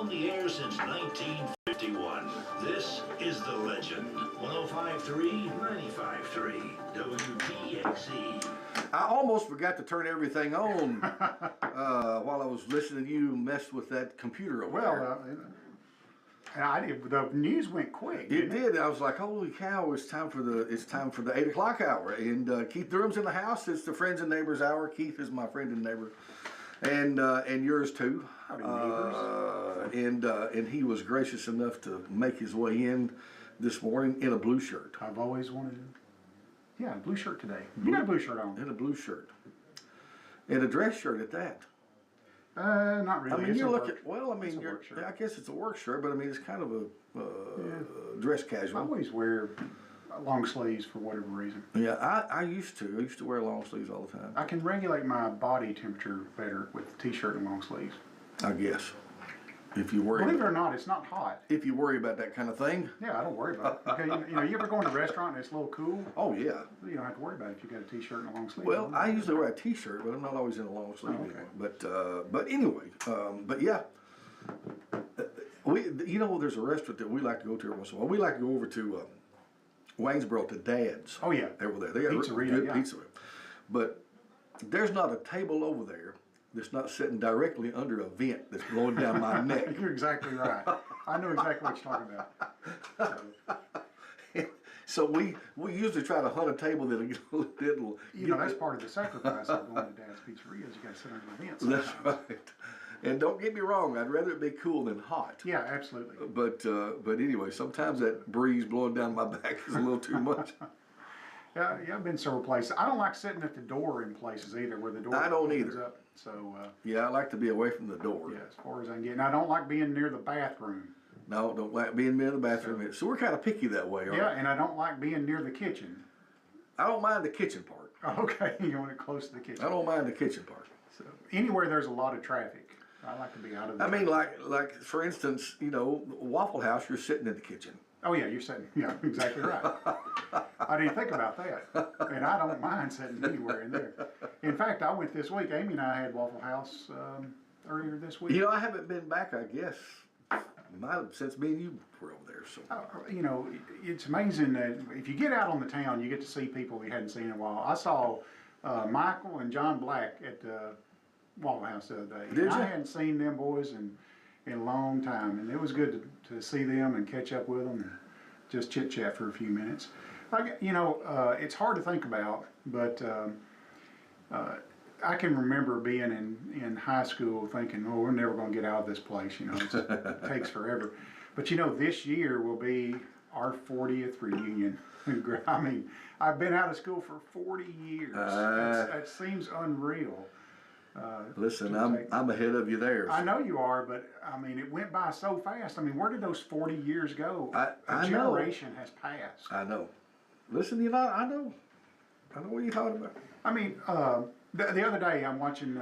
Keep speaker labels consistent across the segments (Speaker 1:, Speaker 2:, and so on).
Speaker 1: on the air since 1951. This is The Legend. 105.3, 95.3, WDXE.
Speaker 2: I almost forgot to turn everything on while I was listening to you mess with that computer over there.
Speaker 3: The news went quick.
Speaker 2: It did. I was like, "Holy cow! It's time for the 8 o'clock hour." And Keith Durham's in the house. It's the friends and neighbors hour. Keith is my friend and neighbor, and yours too. And he was gracious enough to make his way in this morning in a blue shirt.
Speaker 3: I've always wanted, a blue shirt today. You got a blue shirt on.
Speaker 2: And a blue shirt, and a dress shirt at that.
Speaker 3: Not really.
Speaker 2: I mean,
Speaker 3: it's
Speaker 2: you're
Speaker 3: a
Speaker 2: looking.
Speaker 3: work,
Speaker 2: Well, I mean, I guess it's a work shirt, but I mean, it's kind of a dress casual.
Speaker 3: I always wear long sleeves for whatever reason.
Speaker 2: Yeah, I used to. I used to wear long sleeves all the time.
Speaker 3: I can regulate my body temperature better with t-shirt and long sleeves.
Speaker 2: I guess. If you worry,
Speaker 3: believe it or not, it's not hot.
Speaker 2: If you worry about that kind of thing.
Speaker 3: Yeah, I don't worry about it. Okay, you ever go in a restaurant and it's a little cool?
Speaker 2: Oh yeah.
Speaker 3: You don't have to worry about it if you got a t-shirt and a long sleeve.
Speaker 2: Well, I usually wear a t-shirt, but I'm not always in a long sleeve anymore. But anyway, but yeah. There's a restaurant that we like to go to every once in a while. We like to go over to Waynesboro to Dad's.
Speaker 3: Oh yeah.
Speaker 2: Over there. They got good pizza. But there's not a table over there that's not sitting directly under a vent that's blowing down my neck.
Speaker 3: You're exactly right. I know exactly what you're talking about.
Speaker 2: So we usually try to hunt a table that'll
Speaker 3: that's part of the sacrifice of going to Dad's Pizzeria is you got to sit under the vent.
Speaker 2: That's right. And don't get me wrong, I'd rather it be cool than hot.
Speaker 3: Yeah, absolutely.
Speaker 2: But anyway, sometimes that breeze blowing down my back is a little too much.
Speaker 3: Yeah, I've been several places. I don't like sitting at the door in places either, where the door opens up. So
Speaker 2: yeah, I like to be away from the door.
Speaker 3: Yeah, as far as I can get. And I don't like being near the bathroom.
Speaker 2: No, don't like being near the bathroom. So we're kind of picky that way, aren't we?
Speaker 3: And I don't like being near the kitchen.
Speaker 2: I don't mind the kitchen part.
Speaker 3: Okay, you want it close to the kitchen.
Speaker 2: I don't mind the kitchen part.
Speaker 3: So anywhere there's a lot of traffic, I like to be out of the
Speaker 2: mean, like for instance, Waffle House, you're sitting in the kitchen.
Speaker 3: Oh yeah, you're sitting. Yeah, exactly right. I didn't think about that, and I don't mind sitting anywhere in there. In fact, I went this week. Amy and I had Waffle House earlier this week.
Speaker 2: I haven't been back. I guess since me and you were over there. So
Speaker 3: it's amazing that if you get out on the town, you get to see people you hadn't seen in a while. I saw Michael and John Black at Waffle House the other day.
Speaker 2: Did you?
Speaker 3: I hadn't seen them boys in a long time, and it was good to see them and catch up with them and just chit chat for a few minutes. It's hard to think about, but I can remember being in high school thinking, "Oh, we're never going to get out of this place." It takes forever. But this year will be our 40th reunion. I mean, I've been out of school for 40 years. That seems unreal.
Speaker 2: Listen, I'm ahead of you there.
Speaker 3: I know you are, but I mean, it went by so fast. I mean, where did those 40 years go? A generation has passed.
Speaker 2: I know. Listen, I know what you're talking about.
Speaker 3: I mean, the other day I'm watching.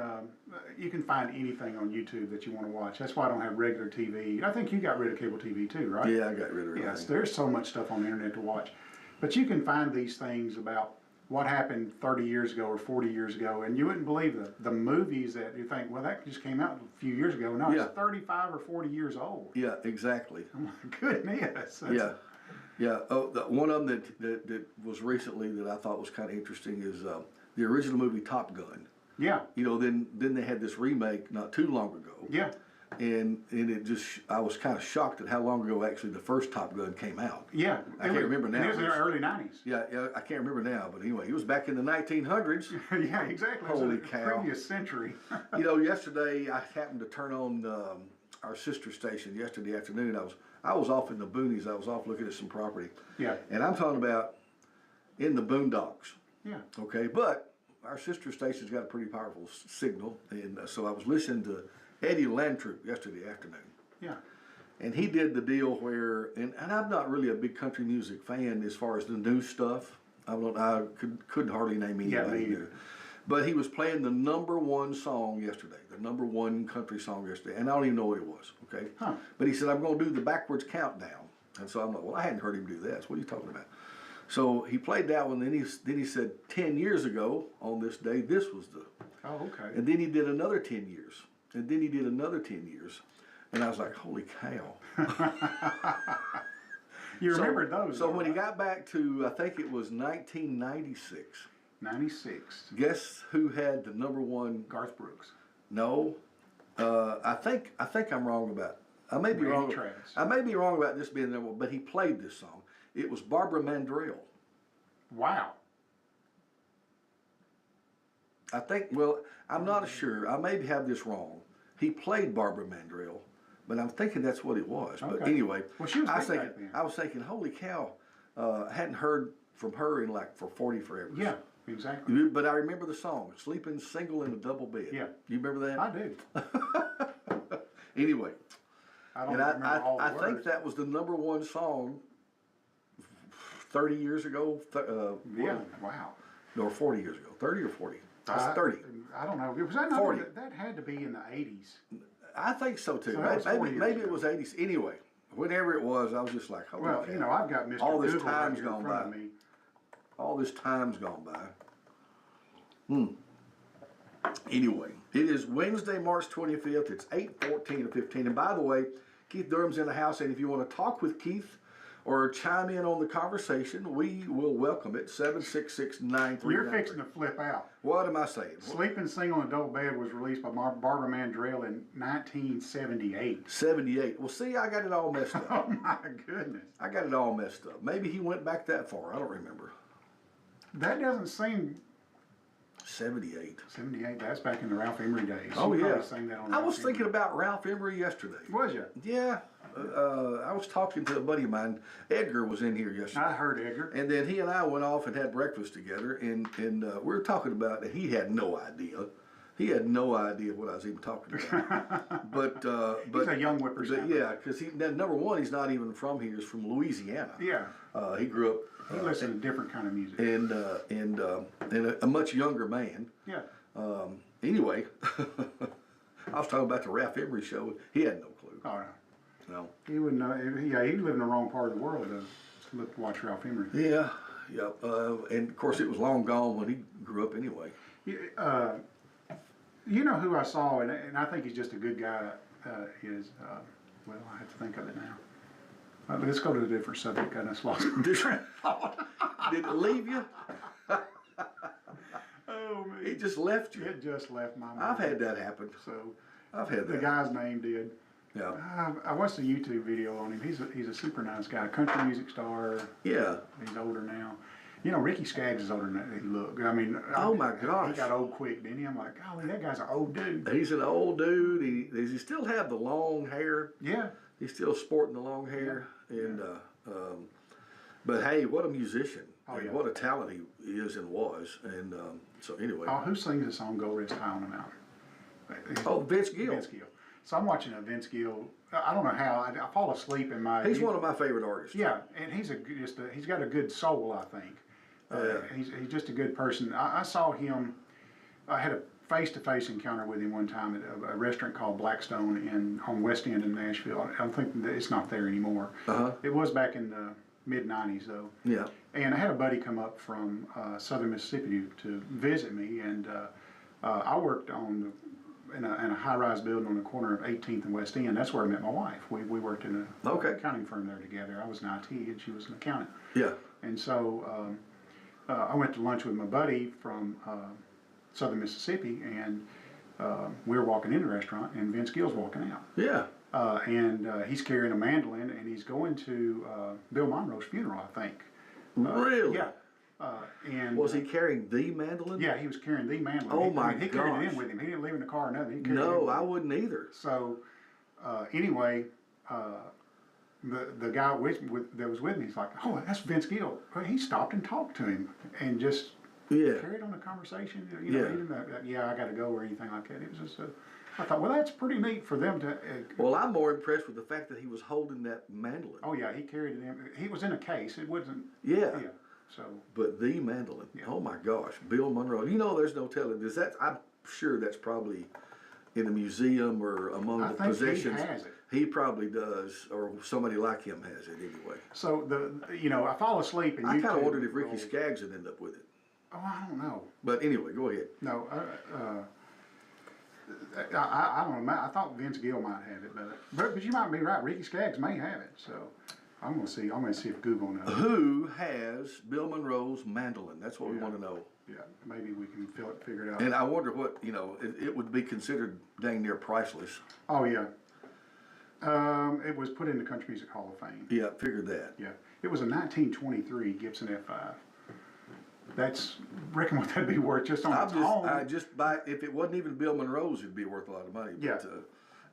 Speaker 3: You can find anything on YouTube that you want to watch. That's why I don't have regular TV. I think you got rid of cable TV too, right?
Speaker 2: Yeah, I got rid of it.
Speaker 3: Yes, there's so much stuff on the internet to watch, but you can find these things about what happened 30 years ago or 40 years ago, and you wouldn't believe the movies that you think, well, that just came out a few years ago. No, it's 35 or 40 years old.
Speaker 2: Yeah, exactly.
Speaker 3: Oh my goodness.
Speaker 2: Yeah. Oh, one of them that was recently that I thought was kind of interesting is the original movie Top Gun.
Speaker 3: Yeah.
Speaker 2: Then they had this remake not too long ago.
Speaker 3: Yeah.
Speaker 2: And I was kind of shocked at how long ago actually the first Top Gun came out.
Speaker 3: Yeah.
Speaker 2: I can't remember now.
Speaker 3: It was in the early 90s.
Speaker 2: Yeah, I can't remember now. But anyway, it was back in the 1900s.
Speaker 3: Yeah, exactly.
Speaker 2: Holy cow.
Speaker 3: Previous century.
Speaker 2: Yesterday I happened to turn on our sister station yesterday afternoon. I was off in the boonies. I was off looking at some property.
Speaker 3: Yeah.
Speaker 2: And I'm talking about in the boondocks.
Speaker 3: Yeah.
Speaker 2: Okay, but our sister station's got a pretty powerful signal. And so I was listening to Eddie Landtroop yesterday afternoon.
Speaker 3: Yeah.
Speaker 2: And he did the deal where, and I'm not really a big country music fan as far as the new stuff. I couldn't hardly name anybody new. But he was playing the #1 song yesterday, the #1 country song yesterday, and I don't even know what it was, okay?
Speaker 3: Huh.
Speaker 2: But he said, I'm going to do the backwards countdown. And so I'm like, well, I hadn't heard him do that. So what are you talking about? So he played that one, then he said 10 years ago on this day, this was the...
Speaker 3: Oh, okay.
Speaker 2: And then he did another 10 years. And then he did another 10 years. And I was like, holy cow.
Speaker 3: You remembered those.
Speaker 2: So
Speaker 3: though,
Speaker 2: when he
Speaker 3: right?
Speaker 2: got back to, I think it was 1996,
Speaker 3: 96.
Speaker 2: guess who had the number one?
Speaker 3: Garth Brooks.
Speaker 2: No, I think I'm wrong about. I may be
Speaker 3: Randy
Speaker 2: wrong.
Speaker 3: Travis.
Speaker 2: I may be wrong about this being the number one, but he played this song. It was Barbara Mandrell.
Speaker 3: Wow.
Speaker 2: I think. Well, I'm not sure. I may have this wrong. He played Barbara Mandrell, but I'm thinking that's what it was. But
Speaker 3: Okay.
Speaker 2: anyway,
Speaker 3: Well, she was
Speaker 2: I was
Speaker 3: big
Speaker 2: thinking.
Speaker 3: back then.
Speaker 2: I was thinking, holy cow! Hadn't heard from her in like for 40 forever.
Speaker 3: Yeah, exactly.
Speaker 2: But I remember the song, "Sleeping Single in a Double Bed."
Speaker 3: Yeah.
Speaker 2: You remember that?
Speaker 3: I do.
Speaker 2: Anyway,
Speaker 3: I don't
Speaker 2: and
Speaker 3: remember all the
Speaker 2: I think
Speaker 3: words.
Speaker 2: that was the number one song 30 years ago.
Speaker 3: Yeah, wow.
Speaker 2: Or 40 years ago. 30 or 40? That's
Speaker 3: I-
Speaker 2: 30.
Speaker 3: I don't know. Was that
Speaker 2: 40.
Speaker 3: That had to be in the 80s.
Speaker 2: I think so too.
Speaker 3: So that was 40 years
Speaker 2: Maybe it
Speaker 3: ago.
Speaker 2: was 80s. Anyway, whenever it was, I was just like, holy
Speaker 3: Well,
Speaker 2: cow.
Speaker 3: you know, I've got Mr.
Speaker 2: All this
Speaker 3: Google right
Speaker 2: time's
Speaker 3: here in
Speaker 2: gone
Speaker 3: front of
Speaker 2: by.
Speaker 3: me.
Speaker 2: All this time's gone by. Anyway, it is Wednesday, March 25th. It's 8:14 to 15. And by the way, Keith Durham's in the house. And if you want to talk with Keith or chime in on the conversation, we will welcome it. 766-9393.
Speaker 3: You're fixing to flip out.
Speaker 2: What am I saying?
Speaker 3: Sleeping Single in a Double Bed was released by Barbara Mandrell in 1978.
Speaker 2: 78. Well, see, I got it all messed up.
Speaker 3: Oh my goodness.
Speaker 2: I got it all messed up. Maybe he went back that far. I don't remember.
Speaker 3: That doesn't seem
Speaker 2: 78.
Speaker 3: 78. That's back in the Ralph Emery days.
Speaker 2: Oh,
Speaker 3: You
Speaker 2: yeah.
Speaker 3: probably sang that on
Speaker 2: I
Speaker 3: Ralph
Speaker 2: was
Speaker 3: Emery.
Speaker 2: thinking about Ralph Emery yesterday.
Speaker 3: Was you?
Speaker 2: Yeah. I was talking to a buddy of mine. Edgar was in here yesterday.
Speaker 3: I heard Edgar.
Speaker 2: And then he and I went off and had breakfast together, and we were talking about it. He had no idea. He had no idea what I was even talking about. but
Speaker 3: He's a young whippersnapper.
Speaker 2: yeah, because number one, he's not even from here. He's from Louisiana.
Speaker 3: Yeah.
Speaker 2: He grew up.
Speaker 3: He listened to different kind of music.
Speaker 2: And a much younger man.
Speaker 3: Yeah.
Speaker 2: Anyway, I was talking about the Ralph Emery show. He had no clue.
Speaker 3: Oh, no.
Speaker 2: No.
Speaker 3: He wouldn't know. Yeah, he lived in the wrong part of the world to watch Ralph Emery.
Speaker 2: Yeah, yeah. And of course, it was long gone when he grew up anyway.
Speaker 3: You know who I saw, and I think he's just a good guy, well, I have to think of it now. Let's go to a different subject. I just lost my train of thought.
Speaker 2: Did it leave you?
Speaker 3: Oh, man.
Speaker 2: He just left you.
Speaker 3: It just left my mind.
Speaker 2: I've had that happen.
Speaker 3: So,
Speaker 2: I've had
Speaker 3: the
Speaker 2: that.
Speaker 3: guy's name did.
Speaker 2: Yeah.
Speaker 3: I watched a YouTube video on him. He's a super nice guy, country music star.
Speaker 2: Yeah.
Speaker 3: He's older now. You know, Ricky Skaggs is older than he looked. I mean,
Speaker 2: Oh, my gosh.
Speaker 3: he got old quick, didn't he? I'm like, golly, that guy's an old dude.
Speaker 2: He's an old dude. Does he still have the long hair?
Speaker 3: Yeah.
Speaker 2: He's still sporting the long hair. And but hey, what a musician.
Speaker 3: Oh,
Speaker 2: And
Speaker 3: yeah.
Speaker 2: what a talent he is and was. And so anyway.
Speaker 3: Oh, who sings the song "Go Rest High on the Mountain"?
Speaker 2: Oh, Vince Gill.
Speaker 3: Vince Gill. So I'm watching a Vince Gill. I don't know how. I fall asleep in my.
Speaker 2: He's one of my favorite artists.
Speaker 3: Yeah, and he's he's got a good soul, I think. He's just a good person. I saw him. I had a face-to-face encounter with him one time at a restaurant called Blackstone on West End in Nashville. I don't think that it's not there anymore.
Speaker 2: Uh-huh.
Speaker 3: It was back in the mid-90s though.
Speaker 2: Yeah.
Speaker 3: And I had a buddy come up from southern Mississippi to visit me, and I worked in a high-rise building on the corner of 18th and West End. That's where I met my wife. We worked in an accounting firm there together. I was in IT, and she was an accountant.
Speaker 2: Yeah.
Speaker 3: And so I went to lunch with my buddy from southern Mississippi, and we were walking in the restaurant, and Vince Gill's walking out.
Speaker 2: Yeah.
Speaker 3: And he's carrying a mandolin, and he's going to Bill Monroe's funeral, I think.
Speaker 2: Really?
Speaker 3: Yeah. And
Speaker 2: Was he carrying the mandolin?
Speaker 3: Yeah, he was carrying the mandolin.
Speaker 2: Oh, my
Speaker 3: he carried it
Speaker 2: gosh.
Speaker 3: in with him. He didn't leave it in the car or nothing. He carried it in
Speaker 2: No,
Speaker 3: with
Speaker 2: I
Speaker 3: him.
Speaker 2: wouldn't either.
Speaker 3: So anyway, the guy that was with me, he's like, "Oh, that's Vince Gill." Well, he stopped and talked to him and just
Speaker 2: Yeah.
Speaker 3: carried on a conversation. You know,
Speaker 2: Yeah.
Speaker 3: he didn't, yeah, I got to go or anything like that. It was just I thought, well, that's pretty neat for them to.
Speaker 2: Well, I'm more impressed with the fact that he was holding that mandolin.
Speaker 3: Oh yeah, he carried it in. He was in a case. It wasn't.
Speaker 2: Yeah.
Speaker 3: Yeah. So.
Speaker 2: But the mandolin.
Speaker 3: Yeah.
Speaker 2: Oh my gosh, Bill Monroe. You know, there's no telling. Is that? I'm sure that's probably in a museum or among
Speaker 3: I
Speaker 2: the
Speaker 3: think
Speaker 2: possessions.
Speaker 3: he has it.
Speaker 2: He probably does, or somebody like him has it anyway.
Speaker 3: So I fall asleep and
Speaker 2: I
Speaker 3: you.
Speaker 2: kind of wondered if Ricky Skaggs would end up with it.
Speaker 3: Oh, I don't know.
Speaker 2: But anyway, go ahead.
Speaker 3: No, I don't know. I thought Vince Gill might have it, but you might be right. Ricky Skaggs may have it. So I'm gonna see. I'm gonna see if Google knows.
Speaker 2: Who has Bill Monroe's mandolin? That's what we want to know.
Speaker 3: Yeah, maybe we can figure it out.
Speaker 2: And I wonder what, it would be considered dang near priceless.
Speaker 3: Oh yeah. It was put in the Country Music Hall of Fame.
Speaker 2: Yeah, figured that.
Speaker 3: Yeah, it was a 1923 Gibson F5. Reckon what that'd be worth just on its own.
Speaker 2: If it wasn't even Bill Monroe's, it'd be worth a lot of money. But,
Speaker 3: Yeah.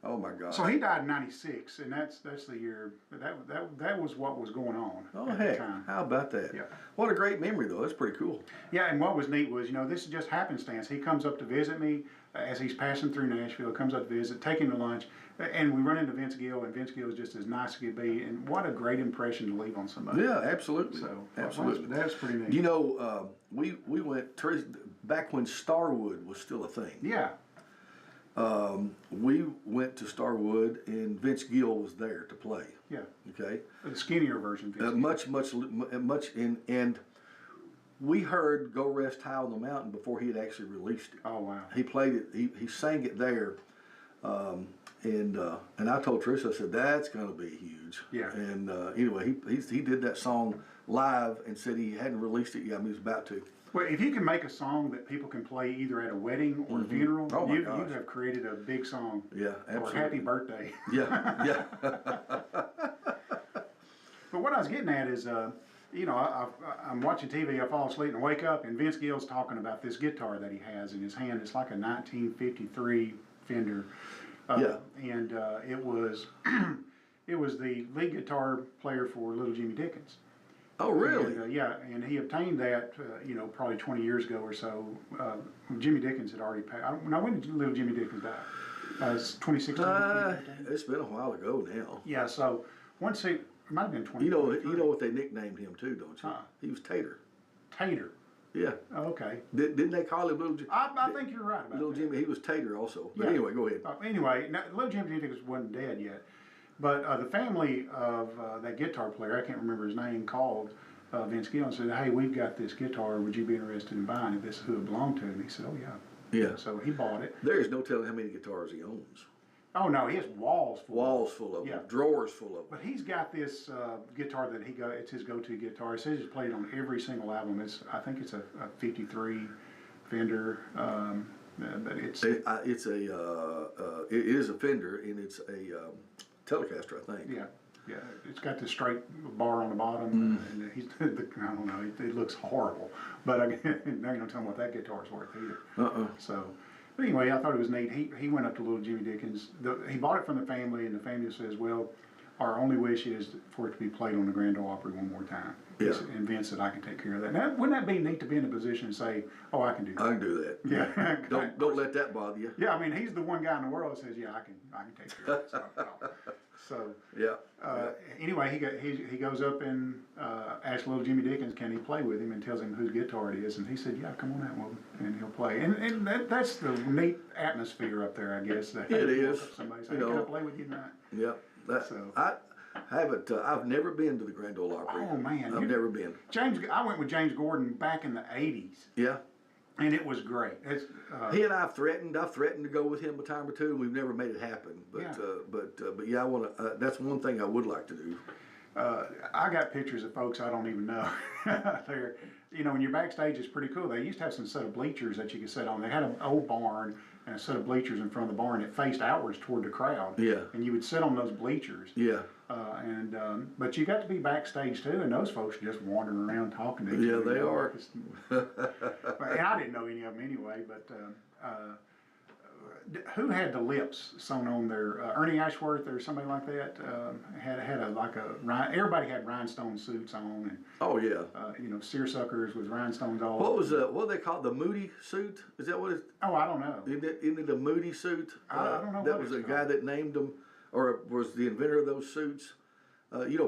Speaker 2: Oh my God.
Speaker 3: So he died in '96, and that's the year that was what was going on
Speaker 2: Oh
Speaker 3: at
Speaker 2: heck,
Speaker 3: the time.
Speaker 2: how about that?
Speaker 3: Yeah.
Speaker 2: What a great memory though. That's pretty cool.
Speaker 3: Yeah, and what was neat was, this is just happenstance. He comes up to visit me as he's passing through Nashville, comes up to visit, take him to lunch, and we run into Vince Gill, and Vince Gill is just as nice as could be, and what a great impression to leave on somebody.
Speaker 2: Yeah, absolutely.
Speaker 3: So
Speaker 2: absolutely.
Speaker 3: that's pretty neat.
Speaker 2: We went back when Starwood was still a thing.
Speaker 3: Yeah.
Speaker 2: We went to Starwood, and Vince Gill was there to play.
Speaker 3: Yeah.
Speaker 2: Okay.
Speaker 3: The skinnier version. Vince Gill.
Speaker 2: Much, and we heard "Go Rest High on the Mountain" before he had actually released it.
Speaker 3: Oh wow.
Speaker 2: He played it. He sang it there, and I told Trish, I said that's going to be huge.
Speaker 3: Yeah.
Speaker 2: And anyway, he did that song live and said he hadn't released it yet. I mean, he was about to.
Speaker 3: Well, if you can make a song that people can play either at a wedding or a funeral,
Speaker 2: Oh my
Speaker 3: you
Speaker 2: gosh.
Speaker 3: have created a big song.
Speaker 2: Yeah,
Speaker 3: Or
Speaker 2: absolutely.
Speaker 3: happy birthday.
Speaker 2: Yeah, yeah.
Speaker 3: But what I was getting at is, I'm watching TV, I fall asleep and wake up, and Vince Gill's talking about this guitar that he has in his hand. It's like a 1953 Fender.
Speaker 2: Yeah.
Speaker 3: And it was the lead guitar player for Little Jimmy Dickens.
Speaker 2: Oh, really?
Speaker 3: And, and he obtained that, probably 20 years ago or so. Jimmy Dickens had already passed. When did Little Jimmy Dickens die? It's 2016. 2015?
Speaker 2: It's been a while ago now.
Speaker 3: Yeah, so once it might have been 20.
Speaker 2: You know what they nicknamed him too, don't you? He was Tater.
Speaker 3: Tater.
Speaker 2: Yeah.
Speaker 3: Oh, okay.
Speaker 2: Didn't they call him Little Jimmy?
Speaker 3: I think you're right about
Speaker 2: Little
Speaker 3: that.
Speaker 2: Jimmy, he was Tater also. But
Speaker 3: Yeah.
Speaker 2: anyway, go ahead.
Speaker 3: Anyway, Little Jimmy Dickens wasn't dead yet. But the family of that guitar player, I can't remember his name, called Vince Gill and said, "Hey, we've got this guitar. Would you be interested in buying it? This is who it belonged to." And he said, "Oh, yeah."
Speaker 2: Yeah.
Speaker 3: So he bought it.
Speaker 2: There is no telling how many guitars he owns.
Speaker 3: Oh, no, he has walls full.
Speaker 2: Walls full of them.
Speaker 3: Yeah.
Speaker 2: Drawers full of them.
Speaker 3: But he's got this guitar that it's his go-to guitar. He says he's played on every single album. I think it's a 53 Fender. But it
Speaker 2: is a Fender, and it's a Telecaster, I think.
Speaker 3: Yeah, yeah. It's got the straight bar on the bottom, and I don't know. It looks horrible, but now you're not telling what that guitar's worth either. So, but anyway, I thought it was neat. He went up to Little Jimmy Dickens. He bought it from the family, and the family says, "Well, our only wish is for it to be played on the Grand Ole Opry one more time."
Speaker 2: Yeah.
Speaker 3: And Vince said, "I can take care of that." Now, wouldn't that be neat to be in a position and say, "Oh, I can do that"?
Speaker 2: I can do that.
Speaker 3: Yeah.
Speaker 2: Don't let that bother you.
Speaker 3: Yeah, I mean, he's the one guy in the world that says, "Yeah, I can take care of it." So
Speaker 2: Yeah.
Speaker 3: anyway, he goes up and asks Little Jimmy Dickens, can he play with him, and tells him whose guitar it is, and he said, "Yeah, come on out, Will," and he'll play. And that's the neat atmosphere up there, I guess. That
Speaker 2: It is.
Speaker 3: Somebody say, "Can I play with you tonight?"
Speaker 2: Yeah. I haven't. I've never been to the Grand Ole Opry.
Speaker 3: Oh man,
Speaker 2: I've never been.
Speaker 3: I went with James Gordon back in the '80s.
Speaker 2: Yeah.
Speaker 3: And it was great.
Speaker 2: He and I've threatened to go with him a time or two, and we've never made it happen. But
Speaker 3: Yeah.
Speaker 2: I want to. That's one thing I would like to do.
Speaker 3: I got pictures of folks I don't even know. They're, when you're backstage, it's pretty cool. They used to have some set of bleachers that you could sit on. They had an old barn and a set of bleachers in front of the barn that faced outwards toward the crowd.
Speaker 2: Yeah.
Speaker 3: And you would sit on those bleachers.
Speaker 2: Yeah.
Speaker 3: But you got to be backstage too, and those folks are just wandering around talking to each
Speaker 2: Yeah,
Speaker 3: other.
Speaker 2: they are.
Speaker 3: And I didn't know any of them anyway, but who had the lips sewn on their, Ernie Ashworth or somebody like that, had everybody had rhinestone suits on, and
Speaker 2: Oh yeah.
Speaker 3: seersuckers with rhinestones all
Speaker 2: What
Speaker 3: over.
Speaker 2: was what they call the Moody suit? Is that what it?
Speaker 3: Oh, I don't know.
Speaker 2: Isn't it a Moody suit?
Speaker 3: I don't know
Speaker 2: That
Speaker 3: what
Speaker 2: was
Speaker 3: it's
Speaker 2: a guy
Speaker 3: called.
Speaker 2: that named them, or was the inventor of those suits.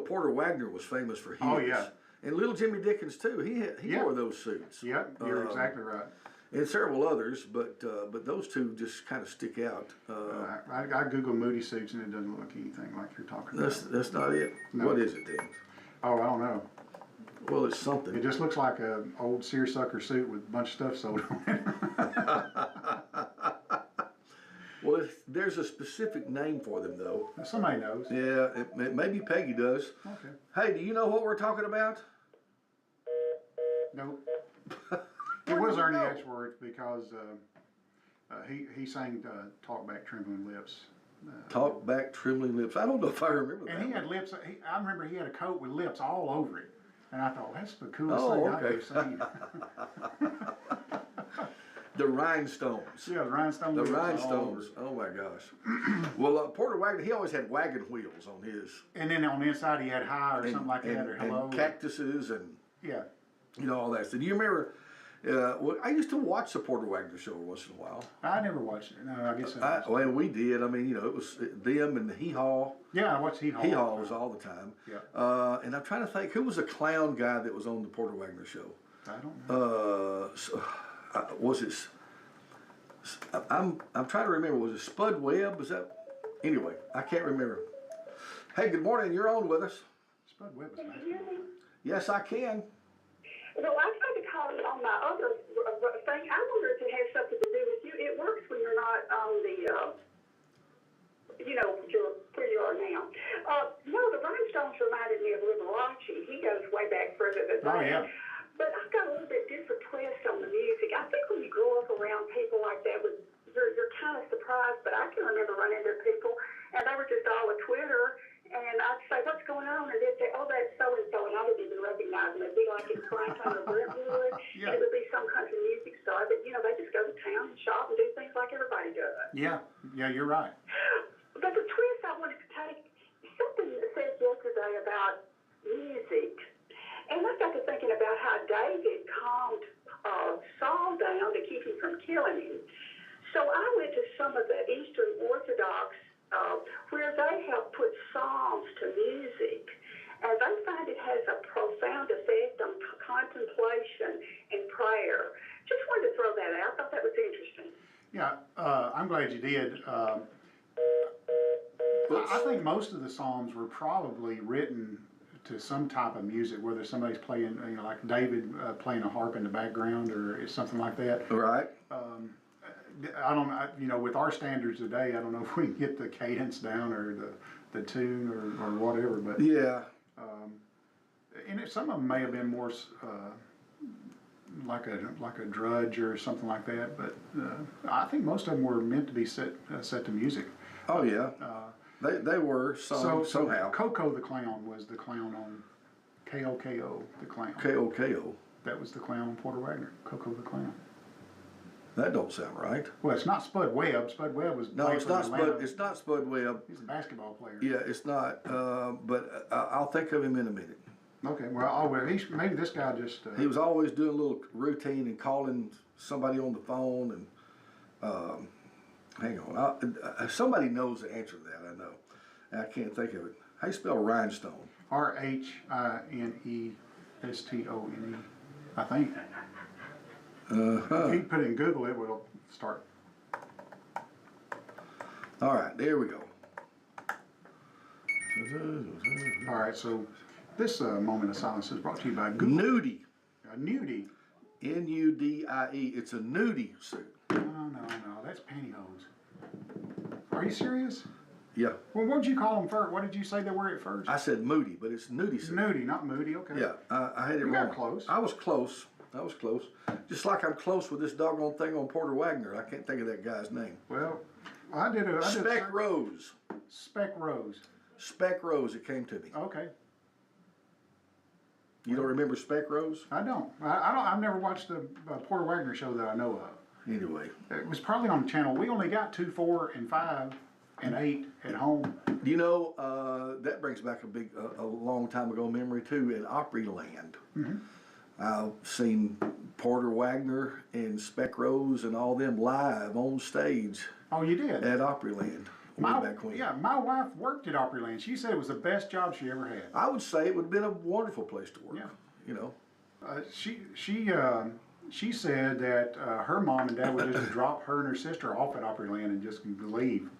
Speaker 2: Porter Wagner was famous for his.
Speaker 3: Oh, yeah.
Speaker 2: And Little Jimmy Dickens too. He
Speaker 3: Yeah.
Speaker 2: wore those suits.
Speaker 3: Yep, you're exactly right.
Speaker 2: And several others, but those two just kind of stick out.
Speaker 3: I Google Moody suits and it doesn't look anything like you're talking about.
Speaker 2: That's not it.
Speaker 3: No.
Speaker 2: What is it then?
Speaker 3: Oh, I don't know.
Speaker 2: Well, it's something.
Speaker 3: It just looks like an old seersucker suit with a bunch of stuff sewed on it.
Speaker 2: Well, there's a specific name for them, though.
Speaker 3: Somebody knows.
Speaker 2: Yeah, maybe Peggy does.
Speaker 3: Okay.
Speaker 2: Hey, do you know what we're talking about?
Speaker 3: No. It was Ernie Ashworth because he sang "Talk Back Trembling Lips."
Speaker 2: Talk back, trembling lips. I don't know if I remember that.
Speaker 3: And he had lips. I remember he had a coat with lips all over it, and I thought that's the coolest
Speaker 2: Oh,
Speaker 3: thing I've
Speaker 2: okay.
Speaker 3: ever seen.
Speaker 2: The Rhinestones.
Speaker 3: Yeah, the rhinestone.
Speaker 2: The
Speaker 3: lips all over
Speaker 2: Rhinestones.
Speaker 3: it.
Speaker 2: Oh my gosh. Well, Porter Wagner, he always had wagon wheels on his.
Speaker 3: And then on the inside he had hi or something like that, or hello.
Speaker 2: And cactuses and
Speaker 3: Yeah.
Speaker 2: all that. So do you remember? Well, I used to watch the Porter Wagner show once in a while.
Speaker 3: I never watched it. No, I guess I watched it.
Speaker 2: Well, we did. I mean, it was them and the Hee Haw.
Speaker 3: Yeah, I watched Hee Haw.
Speaker 2: Hee Haw was all the time.
Speaker 3: Yeah.
Speaker 2: And I'm trying to think, who was the clown guy that was on the Porter Wagner show?
Speaker 3: I don't know.
Speaker 2: Was it? I'm trying to remember. Was it Spud Webb? Was that? Anyway, I can't remember. Hey, good morning. You're on with us.
Speaker 3: Spud Webb was
Speaker 4: Can
Speaker 3: nice.
Speaker 4: you hear me?
Speaker 2: Yes, I can.
Speaker 4: Well, I tried to call it on my other thing. I wonder if it has something to do with you. It works when you're not on the, where you are now. No, the Rhinestones reminded me of Liberace. He goes way back further than that.
Speaker 3: Oh, yeah.
Speaker 4: But I've got a little bit different twist on the music. I think when you grow up around people like that, you're kind of surprised. But I can remember running into people, and they were just all a Twitter. And I'd say, what's going on? And they'd say, oh, that's so-and-so. And I wouldn't even recognize them. It'd be like in Franklin or Brentwood.
Speaker 3: Yeah.
Speaker 4: And it would be some country music star. But, they just go to town and shop and do things like everybody does.
Speaker 3: Yeah, you're right.
Speaker 4: But the twist I wanted to take, something that said yesterday about music. And I got to thinking about how David calmed Saul down to keep him from killing him. So I went to some of the Eastern Orthodox where they have put psalms to music, and they find it has a profound effect on contemplation and prayer. Just wanted to throw that out. I thought that was interesting.
Speaker 3: Yeah, I'm glad you did. I think most of the Psalms were probably written to some type of music, whether somebody's playing, like David playing a harp in the background or something like that.
Speaker 2: Right.
Speaker 3: I don't, with our standards today, I don't know if we can get the cadence down or the tune or whatever, but
Speaker 2: Yeah.
Speaker 3: and some of them may have been more like a drudge or something like that, but I think most of them were meant to be set to music.
Speaker 2: Oh yeah. They were somehow.
Speaker 3: Coco the Clown was the clown on KOKO the Clown.
Speaker 2: KOKO.
Speaker 3: That was the clown on Porter Wagner. Coco the Clown.
Speaker 2: That don't sound right.
Speaker 3: Well, it's not Spud Webb. Spud Webb was
Speaker 2: No, it's not Spud.
Speaker 3: Atlanta.
Speaker 2: It's not Spud Webb.
Speaker 3: He's a basketball player.
Speaker 2: Yeah, it's not. But I'll think of him in a minute.
Speaker 3: Okay. Well, maybe this guy just.
Speaker 2: He was always doing a little routine and calling somebody on the phone and. Hang on. Somebody knows the answer to that. I know. I can't think of it. How you spell rhinestone?
Speaker 3: RHINESTONE. I think.
Speaker 2: Uh-huh.
Speaker 3: If you put it in Google, it will start.
Speaker 2: All right, there we go.
Speaker 3: All right, so this moment of silence is brought to you by Google.
Speaker 2: Nudie.
Speaker 3: Nudie.
Speaker 2: Nudie. It's a nudie suit.
Speaker 3: No, that's pantyhose. Are you serious?
Speaker 2: Yeah.
Speaker 3: Well, what did you call them first? What did you say they were at first?
Speaker 2: I said moody, but it's nudie suit.
Speaker 3: Nudie, not moody. Okay.
Speaker 2: Yeah, I had it
Speaker 3: You
Speaker 2: wrong.
Speaker 3: got close.
Speaker 2: I was close. Just like I'm close with this doggone thing on Porter Wagner. I can't think of that guy's name.
Speaker 3: Well, I did
Speaker 2: Speck Rose.
Speaker 3: Speck Rose.
Speaker 2: Speck Rose, it came to me.
Speaker 3: Okay.
Speaker 2: You don't remember Speck Rose?
Speaker 3: I don't. I've never watched the Porter Wagner show that I know of.
Speaker 2: Anyway.
Speaker 3: It was probably on the channel. We only got 2, 4, and 5, and 8 at home.
Speaker 2: You know, that brings back a long time ago memory too in Opryland.
Speaker 3: Mm-hmm.
Speaker 2: I've seen Porter Wagner and Speck Rose and all them live on stage
Speaker 3: Oh, you did?
Speaker 2: at Opryland. Way back when.
Speaker 3: Yeah, my wife worked at Opryland. She said it was the best job she ever had.
Speaker 2: I would say it would have been a wonderful place to work.
Speaker 3: Yeah.
Speaker 2: You know.
Speaker 3: She said that her mom and dad would just drop her and her sister off at Opryland and just leave.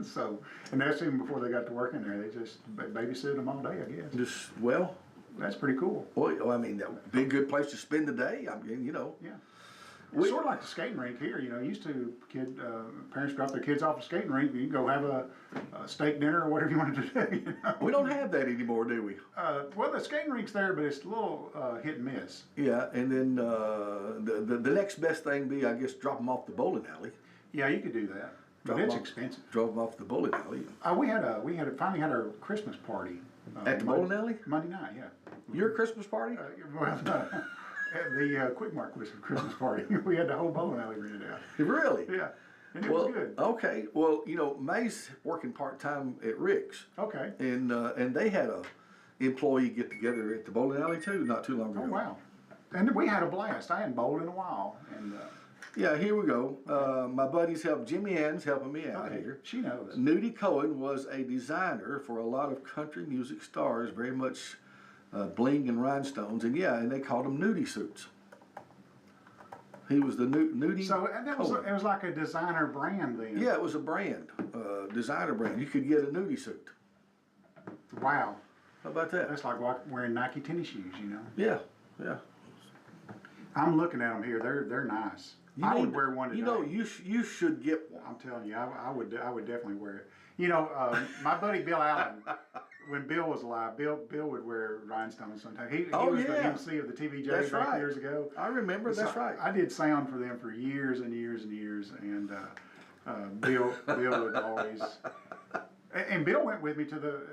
Speaker 3: So, and that's even before they got to work in there. They babysitted them all day, I guess.
Speaker 2: Well,
Speaker 3: That's pretty cool.
Speaker 2: I mean, that would be a good place to spend the day. I mean, you know.
Speaker 3: Yeah. It's sort of like the skating rink here, you know, used to, parents drop their kids off the skating rink, you can go have a steak dinner or whatever you wanted to do, you know?
Speaker 2: We don't have that anymore, do we?
Speaker 3: Well, the skating rink's there, but it's a little hit and miss.
Speaker 2: Yeah, and then the next best thing be, I guess, drop them off the bowling alley.
Speaker 3: Yeah, you could do that, but it's expensive.
Speaker 2: Drop them off the bowling alley.
Speaker 3: We finally had our Christmas party.
Speaker 2: At the bowling alley?
Speaker 3: Monday night, yeah.
Speaker 2: Your Christmas party?
Speaker 3: Well, at the Quick Mart Christmas party, we had the whole bowling alley rented out.
Speaker 2: Really?
Speaker 3: Yeah, and it was good.
Speaker 2: Okay. Well, you know, May's working part-time at Rick's.
Speaker 3: Okay.
Speaker 2: And they had a employee get together at the bowling alley too, not too long ago.
Speaker 3: Oh, wow. And we had a blast. I hadn't bowled in a while. And
Speaker 2: yeah, here we go. My buddies Jimmy Ann's helping me out here.
Speaker 3: She knows.
Speaker 2: Nudie Cohen was a designer for a lot of country music stars, very much bling and rhinestones, and and they called them nudie suits. He was the nudie.
Speaker 3: So it was like a designer brand then.
Speaker 2: Yeah, it was a brand, designer brand. You could get a nudie suit.
Speaker 3: Wow.
Speaker 2: How about that?
Speaker 3: That's like wearing Nike tennis shoes, you know.
Speaker 2: Yeah, yeah.
Speaker 3: I'm looking at them here. They're nice. I would wear one today.
Speaker 2: You know, you should get one.
Speaker 3: I'm telling you, I would definitely wear it. You know, my buddy Bill Allen, when Bill was alive, Bill would wear rhinestones sometimes. He was the MC of the TVJ back years ago.
Speaker 2: I remember. That's right.
Speaker 3: I did sound for them for years and years and years, and Bill would always. And Bill went with me to the.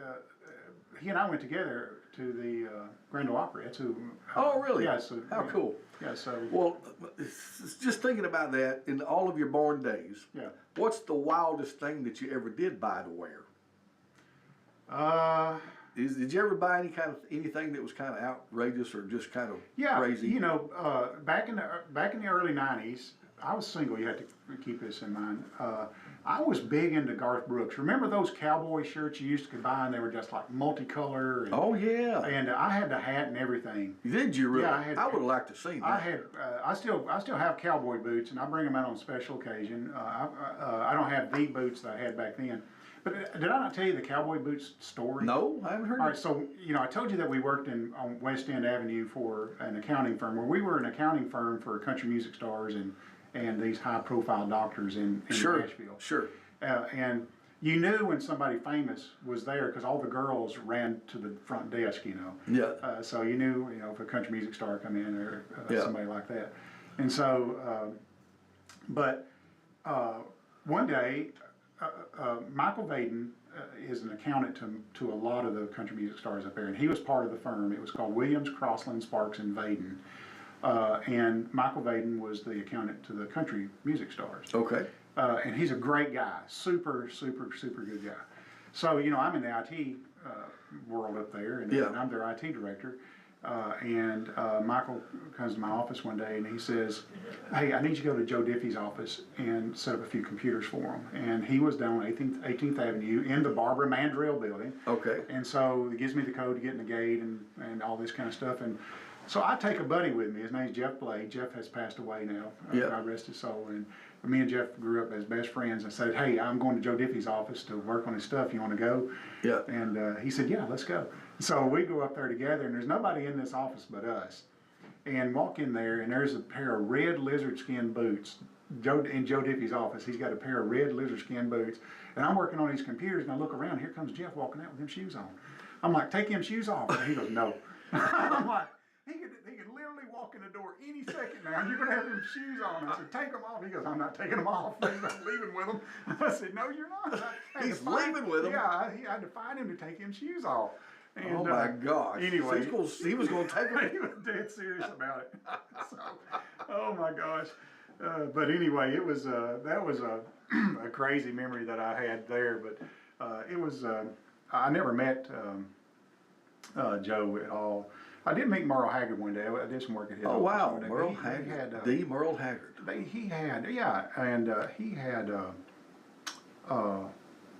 Speaker 3: He and I went together to the Grand Ole Opry. That's who.
Speaker 2: Oh, really?
Speaker 3: Yeah. So
Speaker 2: how cool.
Speaker 3: Yeah. So.
Speaker 2: Well, just thinking about that in all of your born days.
Speaker 3: Yeah.
Speaker 2: What's the wildest thing that you ever did buy to wear? Did you ever buy anything that was kind of outrageous or just kind of crazy?
Speaker 3: You know, back in the early '90s, I was single. You had to keep this in mind. I was big into Garth Brooks. Remember those cowboy shirts you used to buy, and they were just like multicolor. And,
Speaker 2: oh yeah.
Speaker 3: And I had the hat and everything.
Speaker 2: Did you really?
Speaker 3: Yeah,
Speaker 2: I would have liked to see that.
Speaker 3: I had. I still have cowboy boots, and I bring them out on special occasion. I don't have the boots that I had back then. But did I not tell you the cowboy boots story?
Speaker 2: No, I haven't heard.
Speaker 3: All right, so you know, I told you that we worked on West End Avenue for an accounting firm, where we were an accounting firm for country music stars and these high-profile doctors in Nashville.
Speaker 2: Sure.
Speaker 3: And you knew when somebody famous was there because all the girls ran to the front desk, you know.
Speaker 2: Yeah.
Speaker 3: So you knew, you know, if a country music star come in or somebody like that. And so, one day, Michael Vaden is an accountant to a lot of the country music stars up there, and he was part of the firm. It was called Williams, Crossland, Sparks, and Vaden. And Michael Vaden was the accountant to the country music stars.
Speaker 2: Okay.
Speaker 3: And he's a great guy, super, super, super good guy. So, you know, I'm in the IT world up there, and I'm their IT director. And Michael comes to my office one day, and he says, "Hey, I need you to go to Joe Diffie's office and set up a few computers for him." And he was down on 18th Avenue in the Barbara Mandrell building.
Speaker 2: Okay.
Speaker 3: And so he gives me the code to get in the gate and all this kind of stuff. And so I take a buddy with me. His name's Jeff Blade. Jeff has passed away now. God rest his soul. And me and Jeff grew up as best friends. I said, "Hey, I'm going to Joe Diffie's office to work on his stuff. You want to go?"
Speaker 2: Yeah.
Speaker 3: And he said, "Yeah, let's go." So we go up there together, and there's nobody in this office but us. And walk in there, and there's a pair of red lizard skin boots. In Joe Diffie's office, he's got a pair of red lizard skin boots. And I'm working on these computers, and I look around. Here comes Jeff walking out with them shoes on. I'm like, "Take them shoes off." And he goes, "No." I'm like, He could literally walk in the door any second now, and you're going to have them shoes on. I said, "Take them off." He goes, "I'm not taking them off. I'm leaving with them." I said, "No, you're not."
Speaker 2: He's leaving with them?
Speaker 3: Yeah, I had to find him to take him shoes off. And,
Speaker 2: oh my gosh.
Speaker 3: Anyway.
Speaker 2: So he was going to take them?
Speaker 3: He was dead serious about it. So, oh my gosh. But anyway, it was that was a crazy memory that I had there. But it was, I never met Joe at all. I did meet Merle Haggard one day. I did some work at his office.
Speaker 2: Oh wow,
Speaker 3: one day.
Speaker 2: Merle Haggard, the Merle Haggard.
Speaker 3: He had he had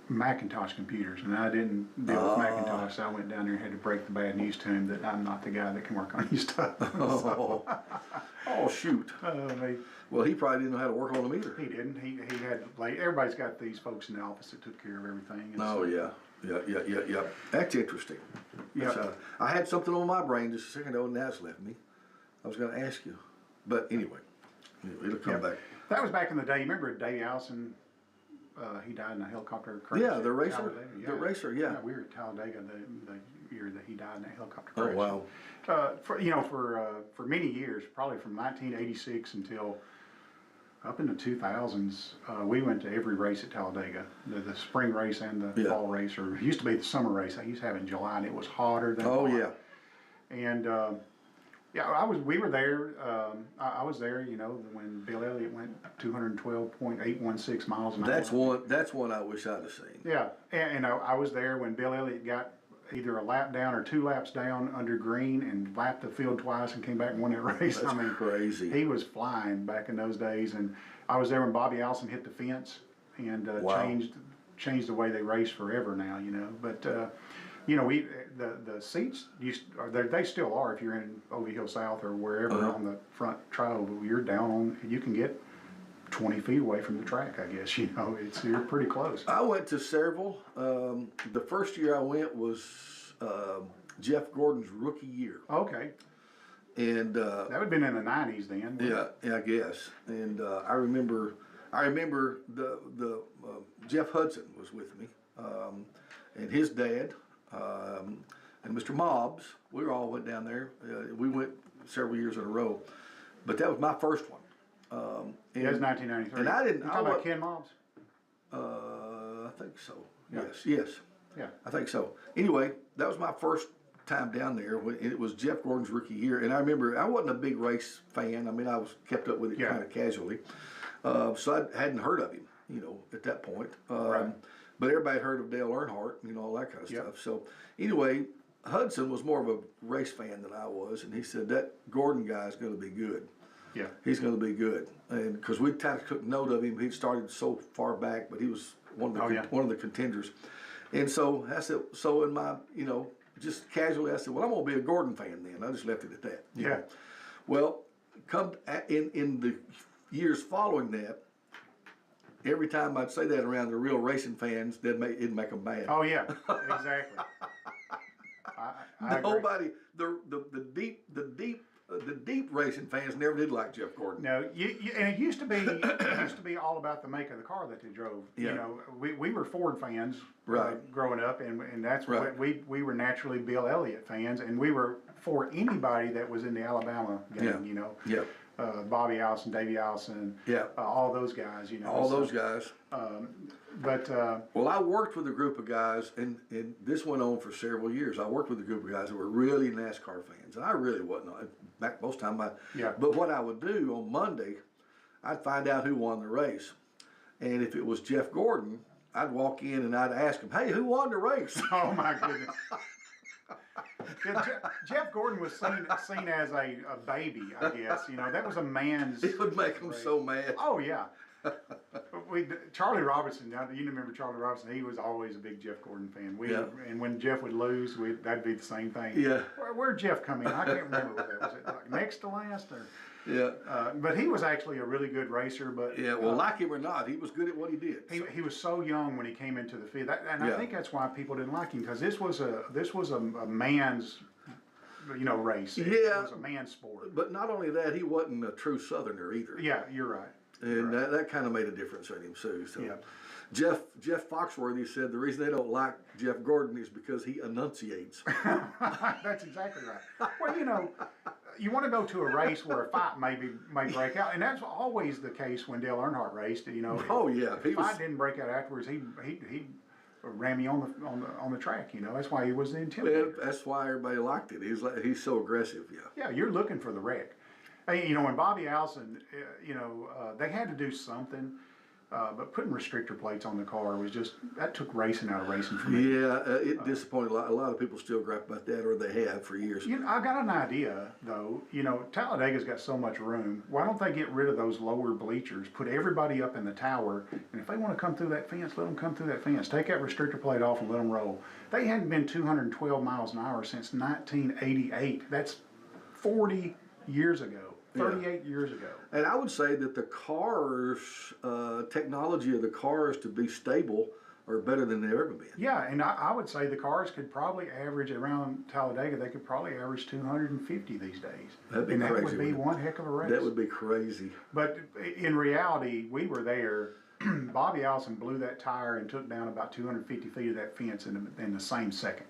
Speaker 3: Macintosh computers, and I didn't deal with Macintosh, so I went down there and had to break the bad news to him that I'm not the guy that can work on his stuff.
Speaker 2: Oh shoot. Well, he probably didn't know how to work on them either.
Speaker 3: He didn't. He had, like, everybody's got these folks in the office that took care of everything.
Speaker 2: Oh yeah. Yeah. That's interesting.
Speaker 3: Yeah.
Speaker 2: I had something on my brain just a second ago, and now it's left me. I was going to ask you, but anyway, It'll come back.
Speaker 3: That was back in the day. You remember Davey Allison? He died in a helicopter crash.
Speaker 2: Yeah, the racer.
Speaker 3: Talladega.
Speaker 2: The racer, yeah.
Speaker 3: We were at Talladega the year that he died in a helicopter
Speaker 2: Oh,
Speaker 3: crash.
Speaker 2: wow.
Speaker 3: For many years, probably from 1986 until up in the 2000s, we went to every race at Talladega, the spring race and the fall race, or it used to be the summer race. I used to have it in July, and it was hotter than hot.
Speaker 2: Yeah.
Speaker 3: And we were there. I was there, when Bill Elliott went 212.816 miles an hour.
Speaker 2: That's one I wish I'd have seen.
Speaker 3: Yeah, and I was there when Bill Elliott got either a lap down or 2 laps down under green and lapped the field twice and came back and won that race.
Speaker 2: That's crazy.
Speaker 3: He was flying back in those days, and I was there when Bobby Allison hit the fence and changed the way they race forever now. But the seats they still are if you're in Ovi Hill South or wherever on the front trial. You're down on, you can get 20 feet away from the track, I guess. You're pretty close.
Speaker 2: I went to several. The first year I went was Jeff Gordon's rookie year.
Speaker 3: Okay.
Speaker 2: And
Speaker 3: that would have been in the 90s then.
Speaker 2: Yeah, I guess. And I remember the Jeff Hudson was with me, and his dad, and Mr. Mobbs. We all went down there. We went several years in a row, but that was my first one.
Speaker 3: It was 1993.
Speaker 2: And I didn't.
Speaker 3: You talking about Ken Mobbs?
Speaker 2: I think so.
Speaker 3: Yeah.
Speaker 2: Yes.
Speaker 3: Yeah.
Speaker 2: I think so. Anyway, that was my first time down there. It was Jeff Gordon's rookie year, and I remember I wasn't a big race fan. I mean, I was kept up with it kind of casually, so I hadn't heard of him, at that point.
Speaker 3: Right.
Speaker 2: But everybody heard of Dale Earnhardt, all that kind of stuff. So anyway, Hudson was more of a race fan than I was, and he said that Gordon guy is going to be good.
Speaker 3: Yeah.
Speaker 2: He's going to be good, and because we kind of took note of him, he started so far back, but he was one of the contenders. And so I said, in my, just casually, I said, well, I'm going to be a Gordon fan then. I just left it at that. you know. Well, in the years following that, every time I'd say that around the real racing fans, it'd make them mad.
Speaker 3: Oh yeah, exactly. I
Speaker 2: Nobody, the deep racing fans never did like Jeff Gordon.
Speaker 3: No, and it used to be all about the make of the car that they drove.
Speaker 2: Yeah.
Speaker 3: We were Ford fans, growing up, and that's what we were naturally Bill Elliott fans, and we were for anybody that was in the Alabama game.
Speaker 2: Yeah.
Speaker 3: Bobby Allison, Davey Allison, all those guys.
Speaker 2: All those guys.
Speaker 3: Well,
Speaker 2: I worked with a group of guys, and this went on for several years. I worked with a group of guys that were really NASCAR fans, and I really wasn't. Back most time, But what I would do on Monday, I'd find out who won the race, and if it was Jeff Gordon, I'd walk in and I'd ask him, "Hey, who won the race?"
Speaker 3: Oh my goodness. Jeff Gordon was seen as a baby, I guess. That was a man's.
Speaker 2: It would make him so mad.
Speaker 3: Oh yeah. Charlie Robinson. Now you remember Charlie Robinson? He was always a big Jeff Gordon fan. And when Jeff would lose, that'd be the same thing.
Speaker 2: Yeah.
Speaker 3: Where'd Jeff come in? I can't remember what that was. It like next to last or?
Speaker 2: Yeah.
Speaker 3: But he was actually a really good racer. But
Speaker 2: like him or not, he was good at what he did.
Speaker 3: He was so young when he came into the field, I think that's why people didn't like him, because this was a man's race. It was a man's sport.
Speaker 2: But not only that, he wasn't a true Southerner either.
Speaker 3: Yeah, you're right.
Speaker 2: And that kind of made a difference in him too. So Jeff Foxworthy said the reason they don't like Jeff Gordon is because he enunciates.
Speaker 3: That's exactly right. Well, you want to go to a race where a fight may break out, and that's always the case when Dale Earnheart raced.
Speaker 2: Oh yeah,
Speaker 3: if fight didn't break out afterwards, he ran me on the track. That's why he was the intimidator.
Speaker 2: Well, that's why everybody liked it. He's so aggressive.
Speaker 3: Yeah, you're looking for the wreck. Hey, when Bobby Allison, they had to do something, but putting restrictor plates on the car that took racing out of racing for me.
Speaker 2: Yeah, it disappointed a lot of people. Still gripe about that, or they have for years.
Speaker 3: I got an idea though. Talladega's got so much room. Why don't they get rid of those lower bleachers? Put everybody up in the tower, and if they want to come through that fence, let them come through that fence. Take that restrictor plate off and let them roll. They hadn't been 212 miles an hour since 1988. That's 40 years ago. 38 years ago.
Speaker 2: And I would say that the cars, technology of the cars to be stable are better than they've ever been.
Speaker 3: Yeah, and I would say the cars could probably average around Talladega. They could probably average 250 these days.
Speaker 2: That'd be
Speaker 3: and
Speaker 2: crazy.
Speaker 3: That would be one heck of a race.
Speaker 2: That would be crazy.
Speaker 3: But in reality, we were there. Bobby Allison blew that tire and took down about 250 feet of that fence in the same second.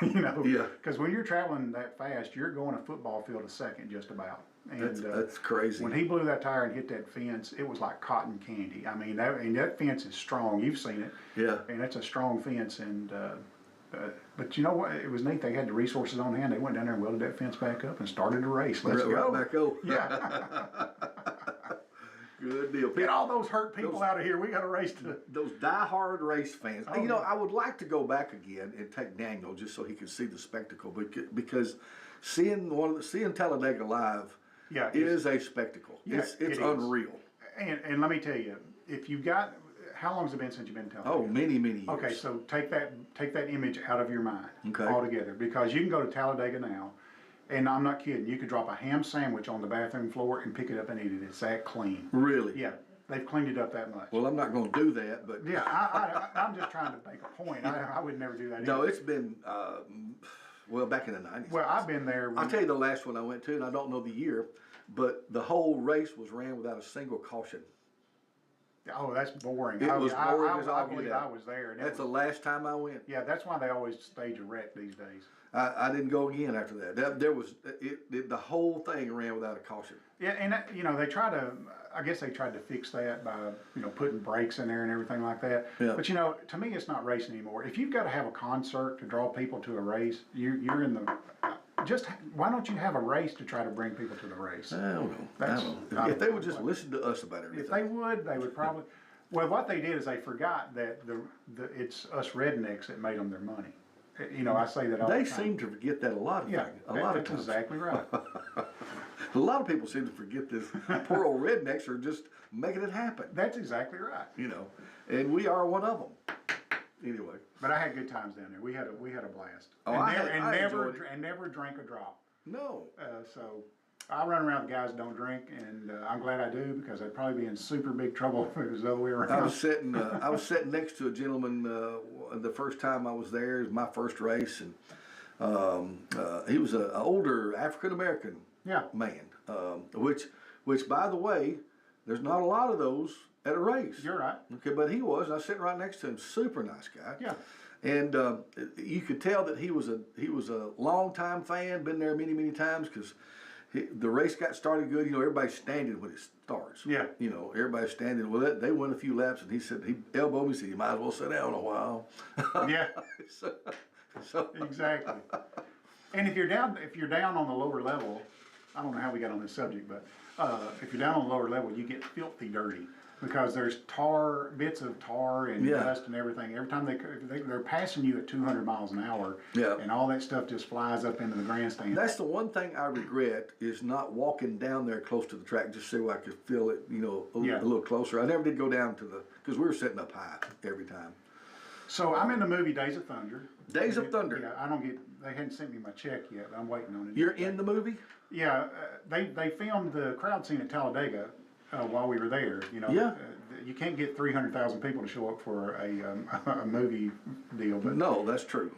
Speaker 3: You know,
Speaker 2: Yeah.
Speaker 3: Because when you're traveling that fast, you're going a football field a second just about. And
Speaker 2: That's crazy.
Speaker 3: when he blew that tire and hit that fence, it was like cotton candy. I mean, that fence is strong. You've seen it.
Speaker 2: Yeah.
Speaker 3: And it's a strong fence. And but you know what? It was neat. They had the resources on hand. They went down there and welded that fence back up and started a race. Let's go.
Speaker 2: Right back up.
Speaker 3: Yeah.
Speaker 2: Good deal.
Speaker 3: Get all those hurt people out of here. We got a race to.
Speaker 2: Those die-hard race fans.
Speaker 3: Oh,
Speaker 2: you know,
Speaker 3: yeah.
Speaker 2: I would like to go back again and take Daniel just so he could see the spectacle, because seeing Talladega live
Speaker 3: Yeah,
Speaker 2: is a spectacle.
Speaker 3: Yeah,
Speaker 2: it's
Speaker 3: it is.
Speaker 2: unreal.
Speaker 3: And let me tell you, if you've got, how long has it been since you've been to Talladega?
Speaker 2: Oh, many years.
Speaker 3: Okay, so take that image out of your mind
Speaker 2: Okay.
Speaker 3: altogether, because you can go to Talladega now, and I'm not kidding. You could drop a ham sandwich on the bathroom floor and pick it up and eat it. It's that clean.
Speaker 2: Really?
Speaker 3: Yeah, they've cleaned it up that much.
Speaker 2: Well, I'm not going to do that, but
Speaker 3: Yeah, I'm just trying to make a point. I would never do that.
Speaker 2: no,
Speaker 3: either.
Speaker 2: it's been back in the 90s.
Speaker 3: Well, I've been there.
Speaker 2: I'll tell you the last one I went to, and I don't know the year, but the whole race was ran without a single caution.
Speaker 3: Oh, that's boring.
Speaker 2: It was boring as
Speaker 3: I
Speaker 2: all get
Speaker 3: believe
Speaker 2: out.
Speaker 3: I was there. And
Speaker 2: That's the last time I went.
Speaker 3: yeah, that's why they always stage a wreck these days.
Speaker 2: I didn't go again after that. There was the whole thing ran without a caution.
Speaker 3: Yeah, and you know they try to. I guess they tried to fix that by putting brakes in there and everything like that.
Speaker 2: Yeah.
Speaker 3: But to me, it's not racing anymore. If you've got to have a concert to draw people to a race, you're in the. Just why don't you have a race to try to bring people to the race?
Speaker 2: I don't know.
Speaker 3: That's-
Speaker 2: If they would just listen to us about everything.
Speaker 3: If they would probably. Well, what they did is they forgot that it's us rednecks that made them their money. I say that all
Speaker 2: They
Speaker 3: the time.
Speaker 2: seem to forget that a lot of
Speaker 3: Yeah,
Speaker 2: things. A lot of
Speaker 3: that's
Speaker 2: times.
Speaker 3: exactly right.
Speaker 2: A lot of people seem to forget this. Poor old rednecks are just making it happen.
Speaker 3: That's exactly right.
Speaker 2: And we are one of them. Anyway.
Speaker 3: But I had good times down there. We had a blast.
Speaker 2: Oh, I enjoyed it.
Speaker 3: Never drank a drop.
Speaker 2: No.
Speaker 3: So I run around with guys that don't drink, and I'm glad I do, because I'd probably be in super big trouble if it was the other way around.
Speaker 2: I was sitting next to a gentleman the first time I was there. It was my first race, and he was an older African American man, which by the way, there's not a lot of those at a race.
Speaker 3: You're right.
Speaker 2: Okay, but he was. I was sitting right next to him. Super nice guy.
Speaker 3: Yeah.
Speaker 2: And you could tell that he was a long-time fan, been there many times, because the race got started good. Everybody's standing when it starts.
Speaker 3: Yeah.
Speaker 2: Everybody's standing. Well, they went a few laps, and he said, he elbowed me, said, "You might as well sit down a while."
Speaker 3: Yeah.
Speaker 2: so
Speaker 3: Exactly. And if you're down on the lower level, I don't know how we got on this subject, but if you're down on the lower level, you get filthy dirty. Because there's bits of tar and dust and everything. Every time they're passing you at 200 miles an hour, and all that stuff just flies up into the grandstand.
Speaker 2: That's the one thing I regret, is not walking down there close to the track just so I could feel it, a little closer. I never did go down because we were sitting up high every time.
Speaker 3: So I'm in the movie Days of Thunder.
Speaker 2: Days of Thunder.
Speaker 3: Yeah, they hadn't sent me my check yet, but I'm waiting on it.
Speaker 2: You're in the movie?
Speaker 3: Yeah, they filmed the crowd scene at Talladega while we were there.
Speaker 2: Yeah.
Speaker 3: You can't get 300,000 people to show up for a movie deal, but
Speaker 2: No, that's true.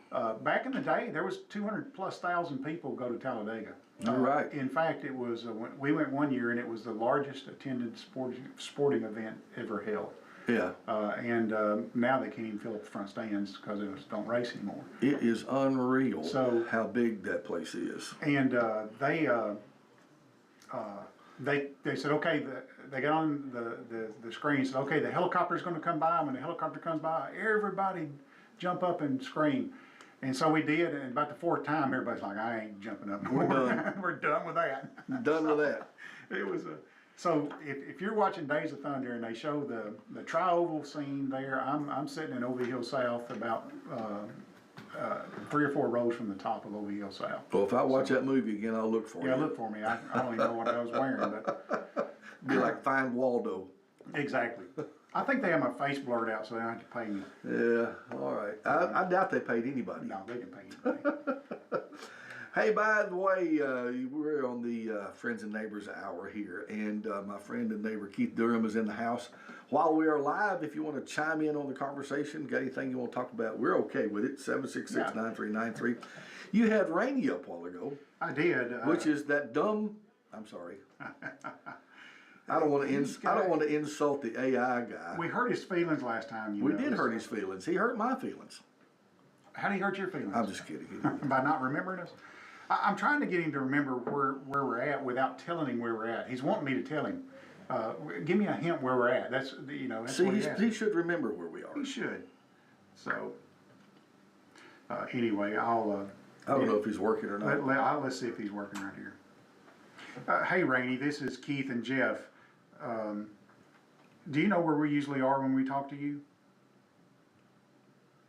Speaker 3: back in the day, there was 200,000+ people go to Talladega.
Speaker 2: You're right.
Speaker 3: In fact, it was we went one year, and it was the largest attended sporting event ever held.
Speaker 2: Yeah.
Speaker 3: And now they can't even fill up the front stands because they just don't race anymore.
Speaker 2: It is unreal
Speaker 3: So-
Speaker 2: how big that place is.
Speaker 3: And they said, okay, they got on the screen and said, okay, the helicopter's going to come by. When the helicopter comes by, everybody jump up and scream. And so we did, and about the fourth time, everybody's like, I ain't jumping up no more.
Speaker 2: done.
Speaker 3: We're done with that.
Speaker 2: Done with that.
Speaker 3: It was so if you're watching Days of Thunder and they show the tri-oval scene there, I'm sitting in OV Hill South about 3 or 4 rows from the top of OV Hill South.
Speaker 2: Well, if I watch that movie again, I'll look for you.
Speaker 3: Yeah, look for me. I don't even know what I was wearing, but
Speaker 2: Be like Find Waldo.
Speaker 3: exactly. I think they have my face blurred out, so they don't have to pay me.
Speaker 2: Yeah, all right. I doubt they paid anybody.
Speaker 3: No, they didn't pay anybody.
Speaker 2: Hey, by the way, we're on the Friends and Neighbors Hour here, and my friend and neighbor Keith Durham is in the house. While we are live, if you want to chime in on the conversation, got anything you want to talk about, we're okay with it. 766-9393. You had Rainey up a while ago.
Speaker 3: I did.
Speaker 2: Which is that dumb. I'm sorry. I don't want to insult the AI guy.
Speaker 3: We hurt his feelings last time.
Speaker 2: We did hurt his feelings. He hurt my feelings.
Speaker 3: How did he hurt your feelings?
Speaker 2: I'm just kidding.
Speaker 3: By not remembering us? I'm trying to get him to remember where we're at without telling him where we're at. He's wanting me to tell him. Give me a hint where we're at. That's That's
Speaker 2: See,
Speaker 3: what
Speaker 2: he should remember where we are.
Speaker 3: He should. So anyway, I'll.
Speaker 2: I don't know if he's working or not.
Speaker 3: Let's see if he's working right here. Hey, Rainey, this is Keith and Jeff. Do you know where we usually are when we talk to you?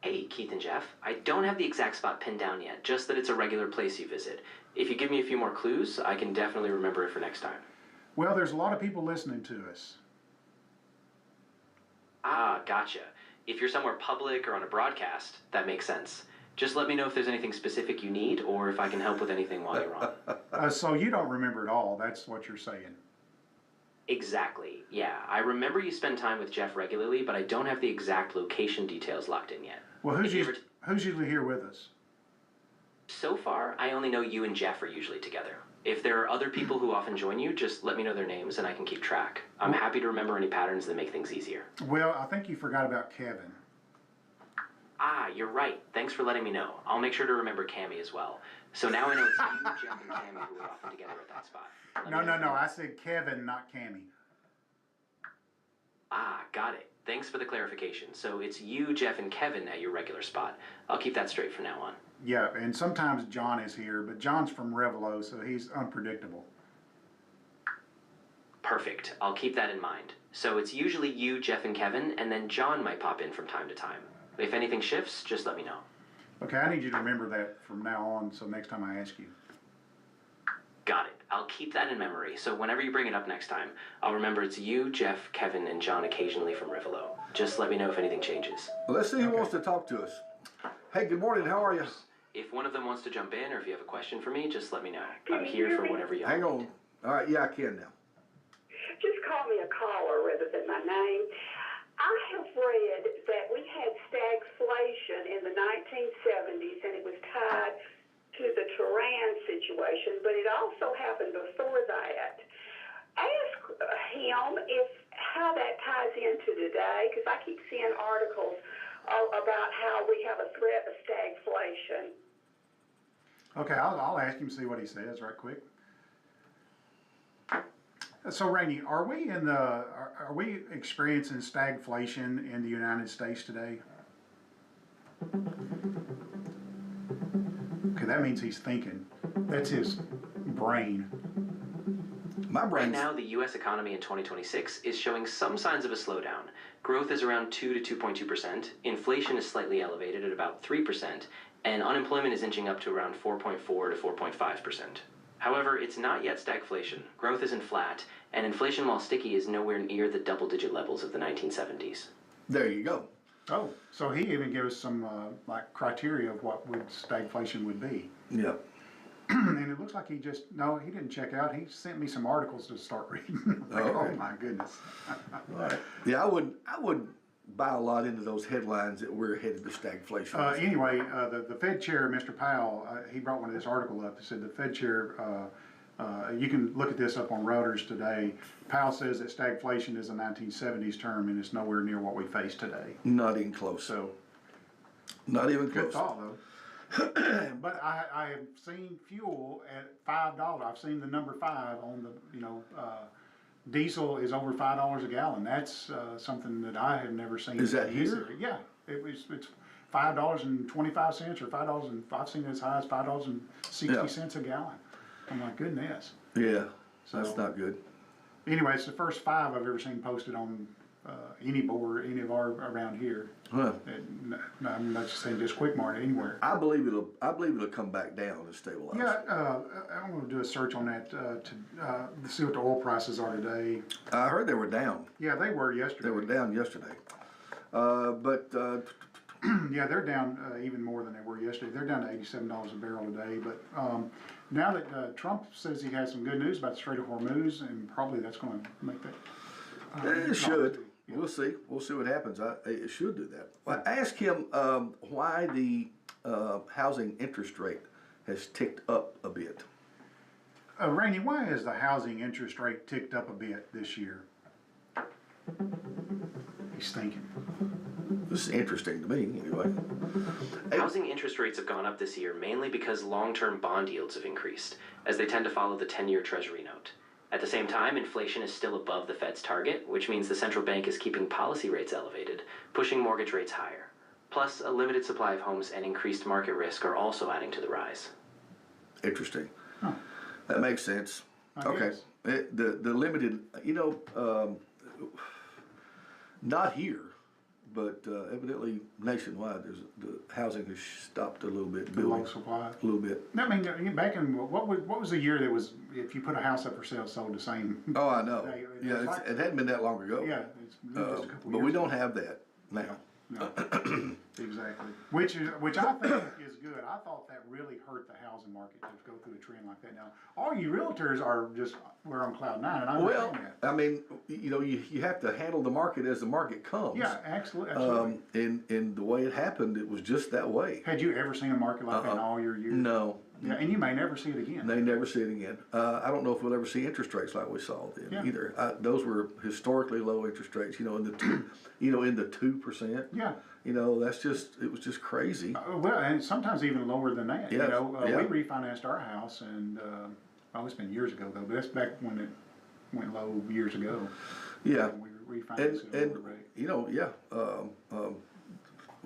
Speaker 5: Hey, Keith and Jeff. I don't have the exact spot pinned down yet, just that it's a regular place you visit. If you give me a few more clues, I can definitely remember it for next time.
Speaker 3: Well, there's a lot of people listening to us.
Speaker 5: Ah, gotcha. If you're somewhere public or on a broadcast, that makes sense. Just let me know if there's anything specific you need, or if I can help with anything while you're on.
Speaker 3: So you don't remember it all, that's what you're saying.
Speaker 5: Exactly, yeah. I remember you spend time with Jeff regularly, but I don't have the exact location details locked in yet.
Speaker 3: Well, who's usually here with us?
Speaker 5: So far, I only know you and Jeff are usually together. If there are other people who often join you, just let me know their names and I can keep track. I'm happy to remember any patterns that make things easier.
Speaker 3: Well, I think you forgot about Kevin.
Speaker 5: Ah, you're right. Thanks for letting me know. I'll make sure to remember Cammy as well. So now I know it's you, Jeff, and Cammy who are often together at that spot.
Speaker 3: No. I said Kevin, not Cammy.
Speaker 5: Ah, got it. Thanks for the clarification. So it's you, Jeff, and Kevin at your regular spot. I'll keep that straight from now on.
Speaker 3: Yeah, and sometimes John is here, but John's from Revelo, so he's unpredictable.
Speaker 5: Perfect. I'll keep that in mind. So it's usually you, Jeff, and Kevin, and then John might pop in from time to time. If anything shifts, just let me know.
Speaker 3: Okay, I need you to remember that from now on, so next time I ask you.
Speaker 5: Got it. I'll keep that in memory, so whenever you bring it up next time, I'll remember it's you, Jeff, Kevin, and John occasionally from Rivolo. Just let me know if anything changes.
Speaker 2: Well, let's see who wants to talk to us. Hey, good morning. How are you?
Speaker 5: If one of them wants to jump in, or if you have a question for me, just let me know. I'm here for whatever you
Speaker 2: Hang on. All right, yeah, I can now.
Speaker 4: Just call me a caller rather than my name. I have read that we had stagflation in the 1970s, and it was tied to the Turan situation, but it also happened before that. Ask him how that ties into today, because I keep seeing articles about how we have a threat of stagflation.
Speaker 3: Okay, I'll ask him, see what he says right quick. So, Rainey, are we experiencing stagflation in the United States today? Okay, that means he's thinking. That's his brain.
Speaker 5: Right now, the U.S. economy in 2026 is showing some signs of a slowdown. Growth is around 2 to 2.2%, inflation is slightly elevated at about 3%, and unemployment is inching up to around 4.4 to 4.5%. However, it's not yet stagflation. Growth isn't flat, and inflation, while sticky, is nowhere near the double-digit levels of the 1970s.
Speaker 2: There you go.
Speaker 3: Oh, so he even gave us some criteria of what stagflation would be.
Speaker 2: Yeah.
Speaker 3: And it looks like he didn't check out. He sent me some articles to start reading. Oh my goodness.
Speaker 2: Yeah, I would buy a lot into those headlines that we're headed to stagflation.
Speaker 3: Anyway, the Fed chair, Mr. Powell, he brought one of this article up. He said the Fed chair, you can look at this up on Reuters today. Powell says that stagflation is a 1970s term and it's nowhere near what we face today.
Speaker 2: Not even close.
Speaker 3: So,
Speaker 2: not even
Speaker 3: good
Speaker 2: close.
Speaker 3: thought though. But I have seen fuel at $5. I've seen the number 5 on the diesel is over $5 a gallon. That's something that I have never seen.
Speaker 2: Is that here?
Speaker 3: Yeah, it's $5.25 or $5, and I've seen it as high as $5.60 a gallon. I'm like, goodness.
Speaker 2: Yeah,
Speaker 3: So,
Speaker 2: that's not good.
Speaker 3: Anyway, it's the first 5 I've ever seen posted on any board, any of our around here.
Speaker 2: Huh.
Speaker 3: I'm not just saying just Quick Mart, anywhere.
Speaker 2: I believe it'll come back down and stabilize.
Speaker 3: Yeah, I'm going to do a search on that to see what the oil prices are today.
Speaker 2: I heard they were down.
Speaker 3: Yeah, they were yesterday.
Speaker 2: They were down yesterday. But
Speaker 3: Yeah, they're down even more than they were yesterday. They're down to $87 a barrel today. But now that Trump says he has some good news about the Strait of Hormuz, and probably that's going to make that.
Speaker 2: It should. Yeah. We'll see. We'll see what happens. It should do that. Well, ask him why the housing interest rate has ticked up a bit.
Speaker 3: Rainey, why has the housing interest rate ticked up a bit this year? He's thinking.
Speaker 2: This is interesting to me, anyway.
Speaker 5: Housing interest rates have gone up this year mainly because long-term bond yields have increased, as they tend to follow the 10-year Treasury note. At the same time, inflation is still above the Fed's target, which means the central bank is keeping policy rates elevated, pushing mortgage rates higher. Plus, a limited supply of homes and increased market risk are also adding to the rise.
Speaker 2: Interesting.
Speaker 3: Huh.
Speaker 2: That makes sense. Okay. The limited, not here, but evidently nationwide, the housing has stopped a little bit.
Speaker 3: Low supply.
Speaker 2: A little bit.
Speaker 3: I mean, back in what was the year that was, if you put a house up for sale, sold the same?
Speaker 2: Oh, I know. It hadn't been that long ago.
Speaker 3: Yeah, it's just a couple
Speaker 2: but
Speaker 3: years
Speaker 2: we don't
Speaker 3: ago.
Speaker 2: have that now.
Speaker 3: No, exactly. Which I think is good. I thought that really hurt the housing market to go through a trend like that. Now, all you realtors are just, we're on cloud nine, and I understand that.
Speaker 2: I mean, you have to handle the market as the market comes.
Speaker 3: Yeah, absolutely.
Speaker 2: And the way it happened, it was just that way.
Speaker 3: Had you ever seen a market like that in all your years?
Speaker 2: No.
Speaker 3: Yeah, and you may never see it again.
Speaker 2: They never see it again. I don't know if we'll ever see interest rates like we saw then either. Those were historically low interest rates. In the 2%.
Speaker 3: Yeah.
Speaker 2: It was just crazy.
Speaker 3: Well, and sometimes even lower than that.
Speaker 2: Yes.
Speaker 3: We refinanced our house, and it's been years ago though. But that's back when it went low years ago.
Speaker 2: Yeah.
Speaker 3: We refinanced it at a lower rate.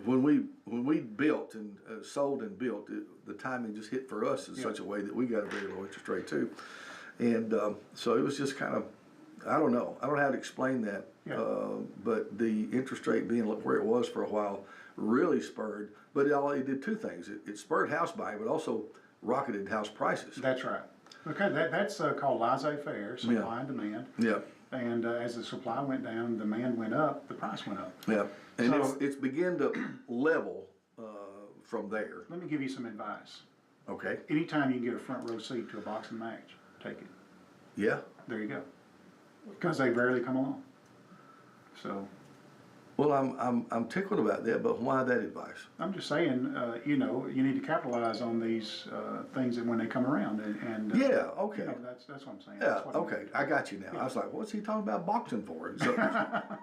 Speaker 2: When we built and sold and built, the timing just hit for us in such a way that we got a very low interest rate too, and so it was just kind of, I don't know how to explain that, but the interest rate being where it was for a while really spurred. But it did two things. It spurred house buying, but also rocketed house prices.
Speaker 3: That's right. Okay, that's called laissez-faire, supply and demand.
Speaker 2: Yeah.
Speaker 3: And as the supply went down, demand went up, the price went up.
Speaker 2: Yeah. And
Speaker 3: So-
Speaker 2: it's begun to level from there.
Speaker 3: Let me give you some advice.
Speaker 2: Okay.
Speaker 3: Anytime you can get a front row seat to a boxing match, take it.
Speaker 2: Yeah.
Speaker 3: There you go. Because they rarely come along. So
Speaker 2: Well, I'm tickled about that, but why that advice?
Speaker 3: I'm just saying, you need to capitalize on these things that when they come around, and
Speaker 2: Yeah. Okay.
Speaker 3: that's what I'm saying.
Speaker 2: Yeah.
Speaker 3: That's what
Speaker 2: Okay. I got you now. I was like, what's he talking about boxing for? So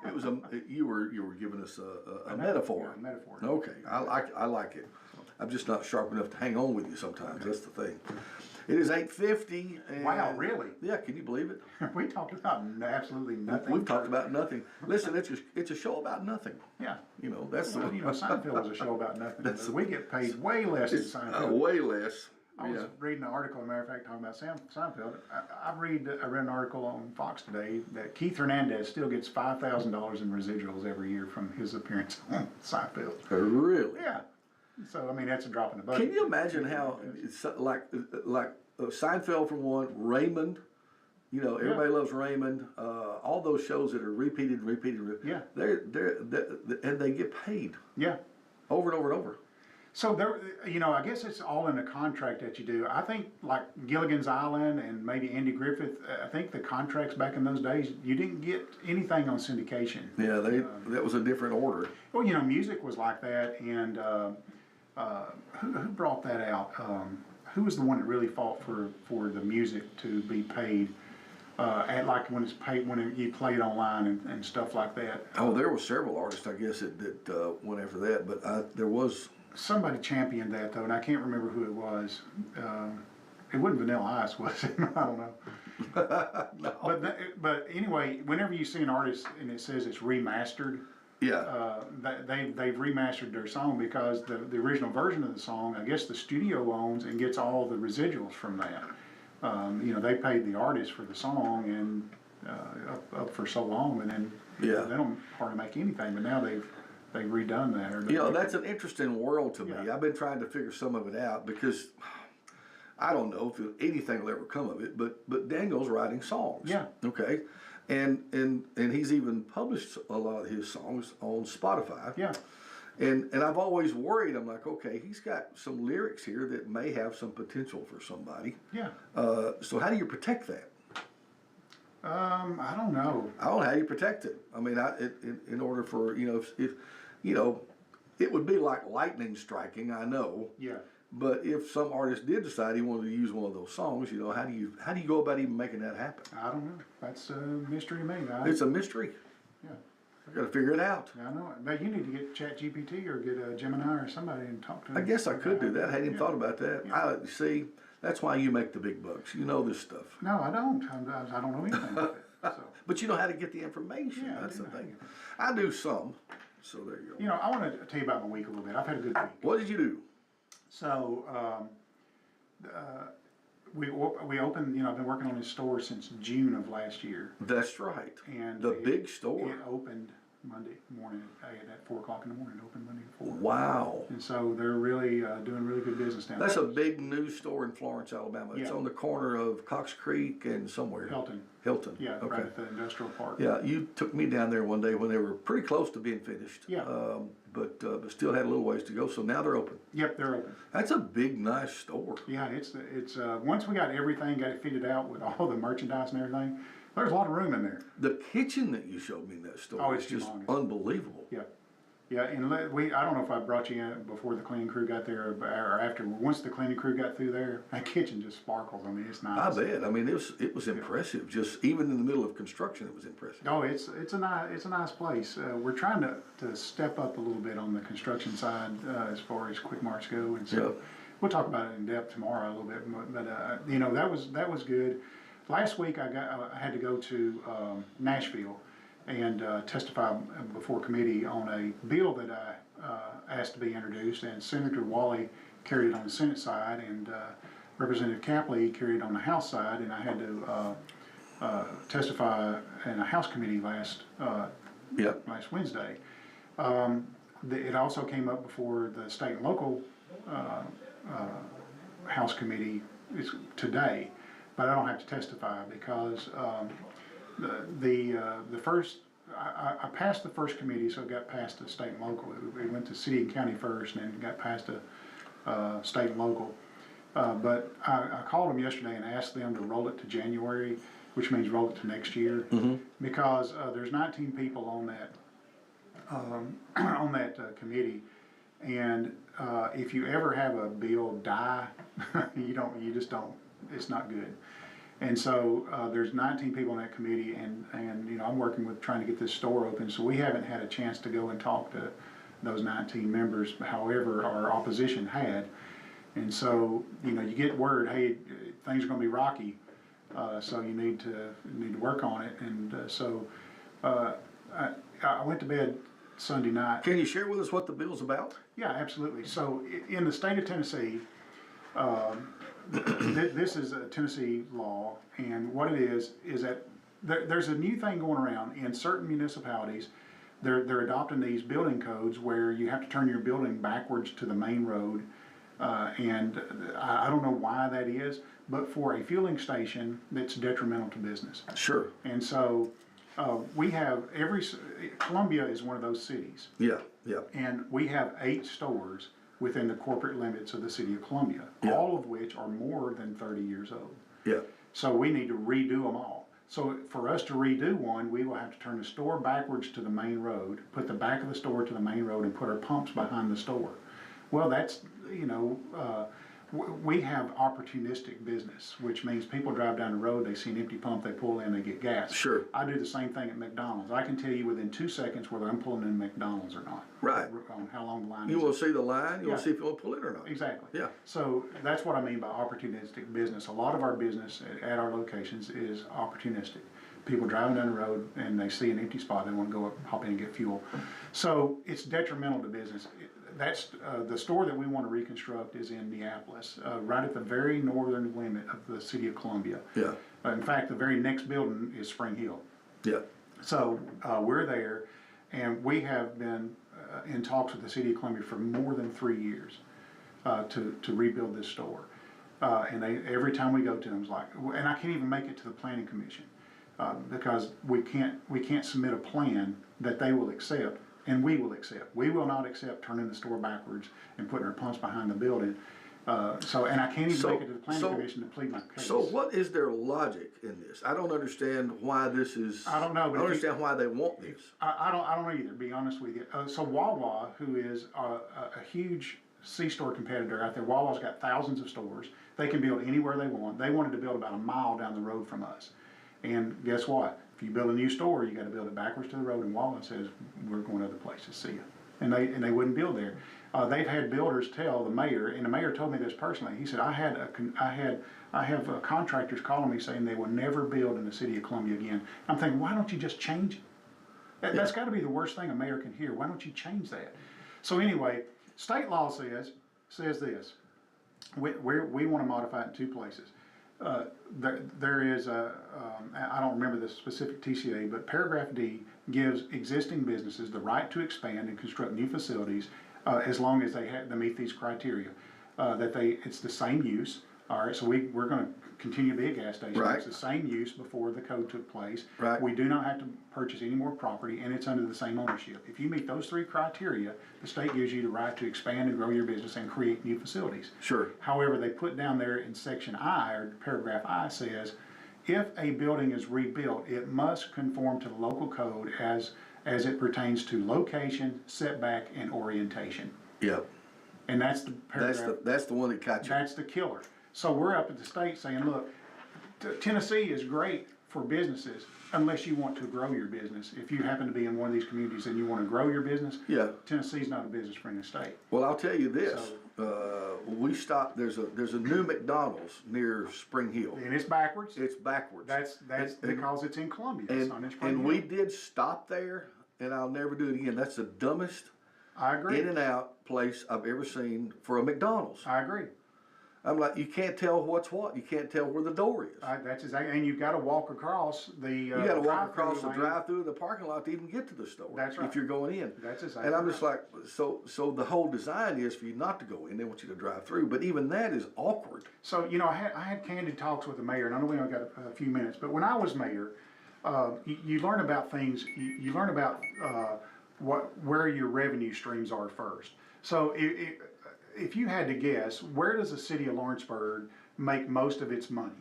Speaker 2: it was you were giving us a metaphor.
Speaker 3: Yeah, a metaphor.
Speaker 2: Okay. I like it. I'm just not sharp enough to hang on with you sometimes. That's the thing. It is 8:50.
Speaker 3: Wow, really?
Speaker 2: Yeah. Can you believe it?
Speaker 3: We talked about absolutely nothing.
Speaker 2: We've talked about nothing. Listen, it's a show about nothing.
Speaker 3: Yeah.
Speaker 2: That's
Speaker 3: Well, Seinfeld was a show about nothing. But we get paid way less than Seinfeld.
Speaker 2: way less.
Speaker 3: I was reading an article, as a matter of fact, talking about Seinfeld. I read an article on Fox today that Keith Hernandez still gets $5,000 in residuals every year from his appearance on Seinfeld.
Speaker 2: Really?
Speaker 3: Yeah. So, I mean, that's a drop in the bucket.
Speaker 2: Can you imagine how, it's like Seinfeld for one, Raymond, everybody loves Raymond, all those shows that are repeated.
Speaker 3: Yeah.
Speaker 2: And they get paid.
Speaker 3: Yeah.
Speaker 2: Over and over and over.
Speaker 3: So there, I guess it's all in the contract that you do. I think like Gilligan's Island and maybe Andy Griffith, I think the contracts back in those days, you didn't get anything on syndication.
Speaker 2: Yeah, that was a different order.
Speaker 3: Well, music was like that, and who brought that out? Who was the one that really fought for the music to be paid? And like when it's paid, when you play it online and stuff like that.
Speaker 2: Oh, there were several artists, I guess, that went after that, but there was...
Speaker 3: Somebody championed that, though, and I can't remember who it was. It wasn't Vanilla Ice, was it? I don't know.
Speaker 2: No.
Speaker 3: But anyway, whenever you see an artist and it says it's remastered,
Speaker 2: Yeah.
Speaker 3: they've remastered their song because the original version of the song, I guess the studio owns and gets all the residuals from that. They paid the artist for the song and up for so long, and then they don't hardly make anything. But now they've redone that.
Speaker 2: That's an interesting world to me.
Speaker 3: Yeah.
Speaker 2: I've been trying to figure some of it out because I don't know if anything will ever come of it. But Daniel's writing songs.
Speaker 3: Yeah.
Speaker 2: Okay. And he's even published a lot of his songs on Spotify.
Speaker 3: Yeah.
Speaker 2: And I've always worried, I'm like, okay, he's got some lyrics here that may have some potential for somebody.
Speaker 3: Yeah.
Speaker 2: So how do you protect that?
Speaker 3: I don't know.
Speaker 2: I don't know how you protect it. I mean, in order for, if you know, it would be like lightning striking, I know.
Speaker 3: Yeah.
Speaker 2: But if some artist did decide he wanted to use one of those songs, how do you go about even making that happen?
Speaker 3: I don't know. That's a mystery to me.
Speaker 2: It's a mystery.
Speaker 3: Yeah.
Speaker 2: I got to figure it out.
Speaker 3: I know it. But you need to get ChatGPT or get a Gemini or somebody and talk to them.
Speaker 2: I guess I could do that. I hadn't even
Speaker 3: Yeah.
Speaker 2: thought about that.
Speaker 3: Yeah.
Speaker 2: See, that's why you make the big bucks. You know this stuff.
Speaker 3: No, I don't. I don't know anything about it. So.
Speaker 2: But you know how to get the information.
Speaker 3: Yeah,
Speaker 2: That's
Speaker 3: I do
Speaker 2: the
Speaker 3: know how to
Speaker 2: thing.
Speaker 3: get it.
Speaker 2: I do some. So there you go.
Speaker 3: You know, I want to tell you about my week a little bit. I've had a good week.
Speaker 2: What did you do?
Speaker 3: So, we opened, you know, I've been working on this store since June of last year.
Speaker 2: That's right.
Speaker 3: And
Speaker 2: the big store.
Speaker 3: It opened Monday morning at 4 o'clock in the morning. It opened Monday at 4.
Speaker 2: Wow.
Speaker 3: And so they're really doing really good business down there.
Speaker 2: That's a big news store in Florence, Alabama. It's
Speaker 3: Yeah.
Speaker 2: on the corner of Cox Creek and somewhere.
Speaker 3: Hilton.
Speaker 2: Yeah. Okay.
Speaker 3: Right at the industrial park.
Speaker 2: Yeah, you took me down there one day when they were pretty close to being finished.
Speaker 3: Yeah.
Speaker 2: But still had a little ways to go. So now they're open.
Speaker 3: Yep, they're open.
Speaker 2: That's a big, nice store.
Speaker 3: Yeah, it's once we got everything, got it fitted out with all the merchandise and everything, there's a lot of room in there.
Speaker 2: The kitchen that you showed me in that store is
Speaker 3: it's
Speaker 2: just
Speaker 3: humongous.
Speaker 2: unbelievable.
Speaker 3: Yeah. Yeah, and I don't know if I brought you in before the cleaning crew got there or after. Once the cleaning crew got through there, that kitchen just sparkles. I mean, it's nice.
Speaker 2: I bet. I mean, it was impressive. Just even in the middle of construction, it was impressive.
Speaker 3: Oh, it's a nice place. We're trying to step up a little bit on the construction side as far as quick marks go, and so we'll talk about it in depth tomorrow a little bit. But you know, that was good. Last week I had to go to Nashville and testify before committee on a bill that I asked to be introduced, and Senator Wally carried it on the Senate side, and Representative Capley carried it on the House side, and I had to testify in a House committee last Wednesday. It also came up before the state and local House committee today, but I don't have to testify because the first, I passed the first committee, so it got passed to state and local. It went to city and county first, and then got passed to state and local. But I called them yesterday and asked them to roll it to January, which means roll it to next year, because there's 19 people on that committee, and if you ever have a bill die, you just don't. It's not good. And so there's 19 people on that committee, and you know, I'm working with trying to get this store open, so we haven't had a chance to go and talk to those 19 members. However, our opposition had, and so you know, you get word, hey, things are going to be rocky, so you need to work on it. And so I went to bed Sunday night.
Speaker 2: Can you share with us what the bill's about?
Speaker 3: Yeah, absolutely. So in the state of Tennessee, this is a Tennessee law, and what it is that there's a new thing going around in certain municipalities. They're adopting these building codes where you have to turn your building backwards to the main road, and I don't know why that is, but for a fueling station, that's detrimental to business.
Speaker 2: Sure.
Speaker 3: And so we have Columbia is one of those cities.
Speaker 2: Yeah.
Speaker 3: And we have 8 stores within the corporate limits of the city of Columbia, all of which are more than 30 years old.
Speaker 2: Yeah.
Speaker 3: So we need to redo them all. So for us to redo one, we will have to turn the store backwards to the main road, put the back of the store to the main road, and put our pumps behind the store. Well, that's, you know, we have opportunistic business, which means people drive down the road, they see an empty pump, they pull in, they get gas.
Speaker 2: Sure.
Speaker 3: I do the same thing at McDonald's. I can tell you within 2 seconds whether I'm pulling in McDonald's or not.
Speaker 2: Right.
Speaker 3: On how long the line
Speaker 2: You
Speaker 3: is.
Speaker 2: will see the line, you will
Speaker 3: Yeah.
Speaker 2: see if you want to pull it or not.
Speaker 3: Exactly.
Speaker 2: Yeah.
Speaker 3: So that's what I mean by opportunistic business. A lot of our business at our locations is opportunistic. People driving down the road and they see an empty spot, they want to go up, hop in and get fuel. So it's detrimental to business. That's the store that we want to reconstruct is in Neapolis, right at the very northern limit of the city of Columbia.
Speaker 2: Yeah.
Speaker 3: In fact, the very next building is Spring Hill.
Speaker 2: Yeah.
Speaker 3: So we're there, and we have been in talks with the city of Columbia for more than 3 years to rebuild this store. And every time we go to them, it's like, and I can't even make it to the planning commission because we can't submit a plan that they will accept and we will accept. We will not accept turning the store backwards and putting our pumps behind the building. And I can't even make it to the planning commission to plead my case.
Speaker 2: So what is their logic in this? I don't understand why this is.
Speaker 3: I don't know.
Speaker 2: I don't understand why they want this.
Speaker 3: I don't know either, to be honest with you. So Wawa, who is a huge C-store competitor out there, Wawa's got thousands of stores. They can build anywhere they want. They wanted to build about a mile down the road from us. And guess what? If you build a new store, you got to build it backwards to the road, and Wawa says, we're going other places, see ya. And they wouldn't build there. They've had builders tell the mayor, and the mayor told me this personally. He said, I have contractors calling me saying they will never build in the city of Columbia again. I'm thinking, why don't you just change it? That's got to be the worst thing a mayor can hear. Why don't you change that? So anyway, state law says this. We want to modify it in two places. There is I don't remember the specific TCA, but paragraph D gives existing businesses the right to expand and construct new facilities as long as they meet these criteria. It's the same use. All right, so we're going to continue to be a gas station.
Speaker 2: Right.
Speaker 3: It's the same use before the code took place.
Speaker 2: Right.
Speaker 3: We do not have to purchase any more property, and it's under the same ownership. If you meet those three criteria, the state gives you the right to expand and grow your business and create new facilities.
Speaker 2: Sure.
Speaker 3: However, they put down there in section I, or paragraph I, says, if a building is rebuilt, it must conform to the local code as it pertains to location, setback, and orientation.
Speaker 2: Yep.
Speaker 3: And that's the paragraph.
Speaker 2: That's the one that caught you.
Speaker 3: That's the killer. So we're up at the state saying, look, Tennessee is great for businesses unless you want to grow your business. If you happen to be in one of these communities and you want to grow your business,
Speaker 2: Yeah.
Speaker 3: Tennessee's not a business-friendly state.
Speaker 2: Well, I'll tell you this. We stopped. There's a new McDonald's near Spring Hill.
Speaker 3: And it's backwards.
Speaker 2: It's backwards.
Speaker 3: That's because it's in Columbia. It's not in Spring
Speaker 2: And
Speaker 3: Hill.
Speaker 2: we did stop there, and I'll never do it again. That's the dumbest
Speaker 3: I agree.
Speaker 2: in and out place I've ever seen for a McDonald's.
Speaker 3: I agree.
Speaker 2: I'm like, you can't tell what's what. You can't tell where the door is.
Speaker 3: That's exactly, and you've got to walk across the.
Speaker 2: You got to walk
Speaker 3: drive-through
Speaker 2: across the
Speaker 3: lane.
Speaker 2: drive-through the parking lot to even get to the store.
Speaker 3: That's right.
Speaker 2: If you're going in.
Speaker 3: That's exactly
Speaker 2: And I'm just
Speaker 3: right.
Speaker 2: like, so the whole design is for you not to go in. They want you to drive through. But even that is awkward.
Speaker 3: So, I had candid talks with the mayor, and I know we only got a few minutes, but when I was mayor, you learn about things, you learn about where your revenue streams are first. So if you had to guess, where does the city of Lawrenceburg make most of its money?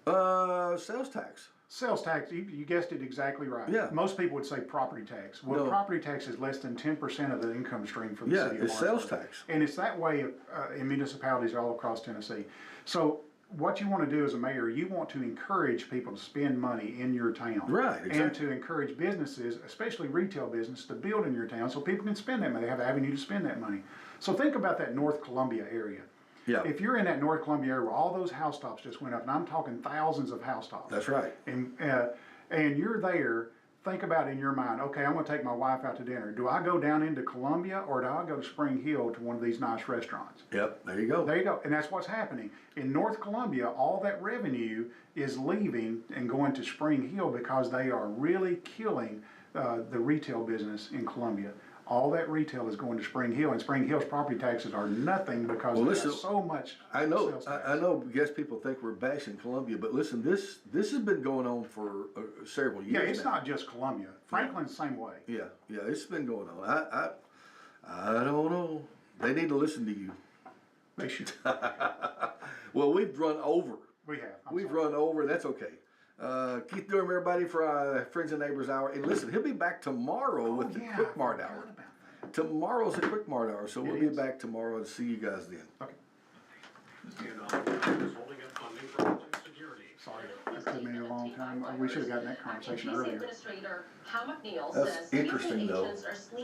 Speaker 2: Sales tax.
Speaker 3: Sales tax, you guessed it exactly right.
Speaker 2: Yeah.
Speaker 3: Most people would say property tax. Well,
Speaker 2: No.
Speaker 3: property tax is less than 10% of the income stream for the
Speaker 2: Yeah,
Speaker 3: city of
Speaker 2: it's
Speaker 3: Lawrenceburg.
Speaker 2: sales tax.
Speaker 3: And it's that way in municipalities all across Tennessee. So what you want to do as a mayor, you want to encourage people to spend money in your town.
Speaker 2: Right, exactly.
Speaker 3: And to encourage businesses, especially retail business, to build in your town so people can spend that money. They have an avenue to spend that money. So think about that North Columbia area.
Speaker 2: Yeah.
Speaker 3: If you're in that North Columbia area where all those house tops just went up, and I'm talking thousands of house tops.
Speaker 2: That's right.
Speaker 3: And you're there, think about in your mind, okay, I'm going to take my wife out to dinner. Do I go down into Columbia or do I go to Spring Hill to one of these nice restaurants?
Speaker 2: Yep, there you go.
Speaker 3: There you go. And that's what's happening. In North Columbia, all that revenue is leaving and going to Spring Hill because they are really killing the retail business in Columbia. All that retail is going to Spring Hill, and Spring Hill's property taxes are nothing because there's so much sales tax.
Speaker 2: I know. I guess people think we're bashing Columbia, but listen, this has been going on for several years.
Speaker 3: Yeah, it's
Speaker 2: now.
Speaker 3: not just Columbia. Franklin's the same way.
Speaker 2: Yeah, it's been going on. I don't know. They need to listen to you.
Speaker 3: They should.
Speaker 2: Well, we've run over.
Speaker 3: We have.
Speaker 2: We've run over. That's okay. Keith Durham, everybody, for our Friends and Neighbors Hour. And listen, he'll be back tomorrow with the Quick Mart Hour. Tomorrow's the Quick Mart Hour, so we'll be back tomorrow and see you guys then.
Speaker 3: Okay.
Speaker 1: Holding up funding for Homeland Security.
Speaker 3: Sorry, that took me a long time. We should have gotten that conversation earlier.
Speaker 2: That's interesting, though.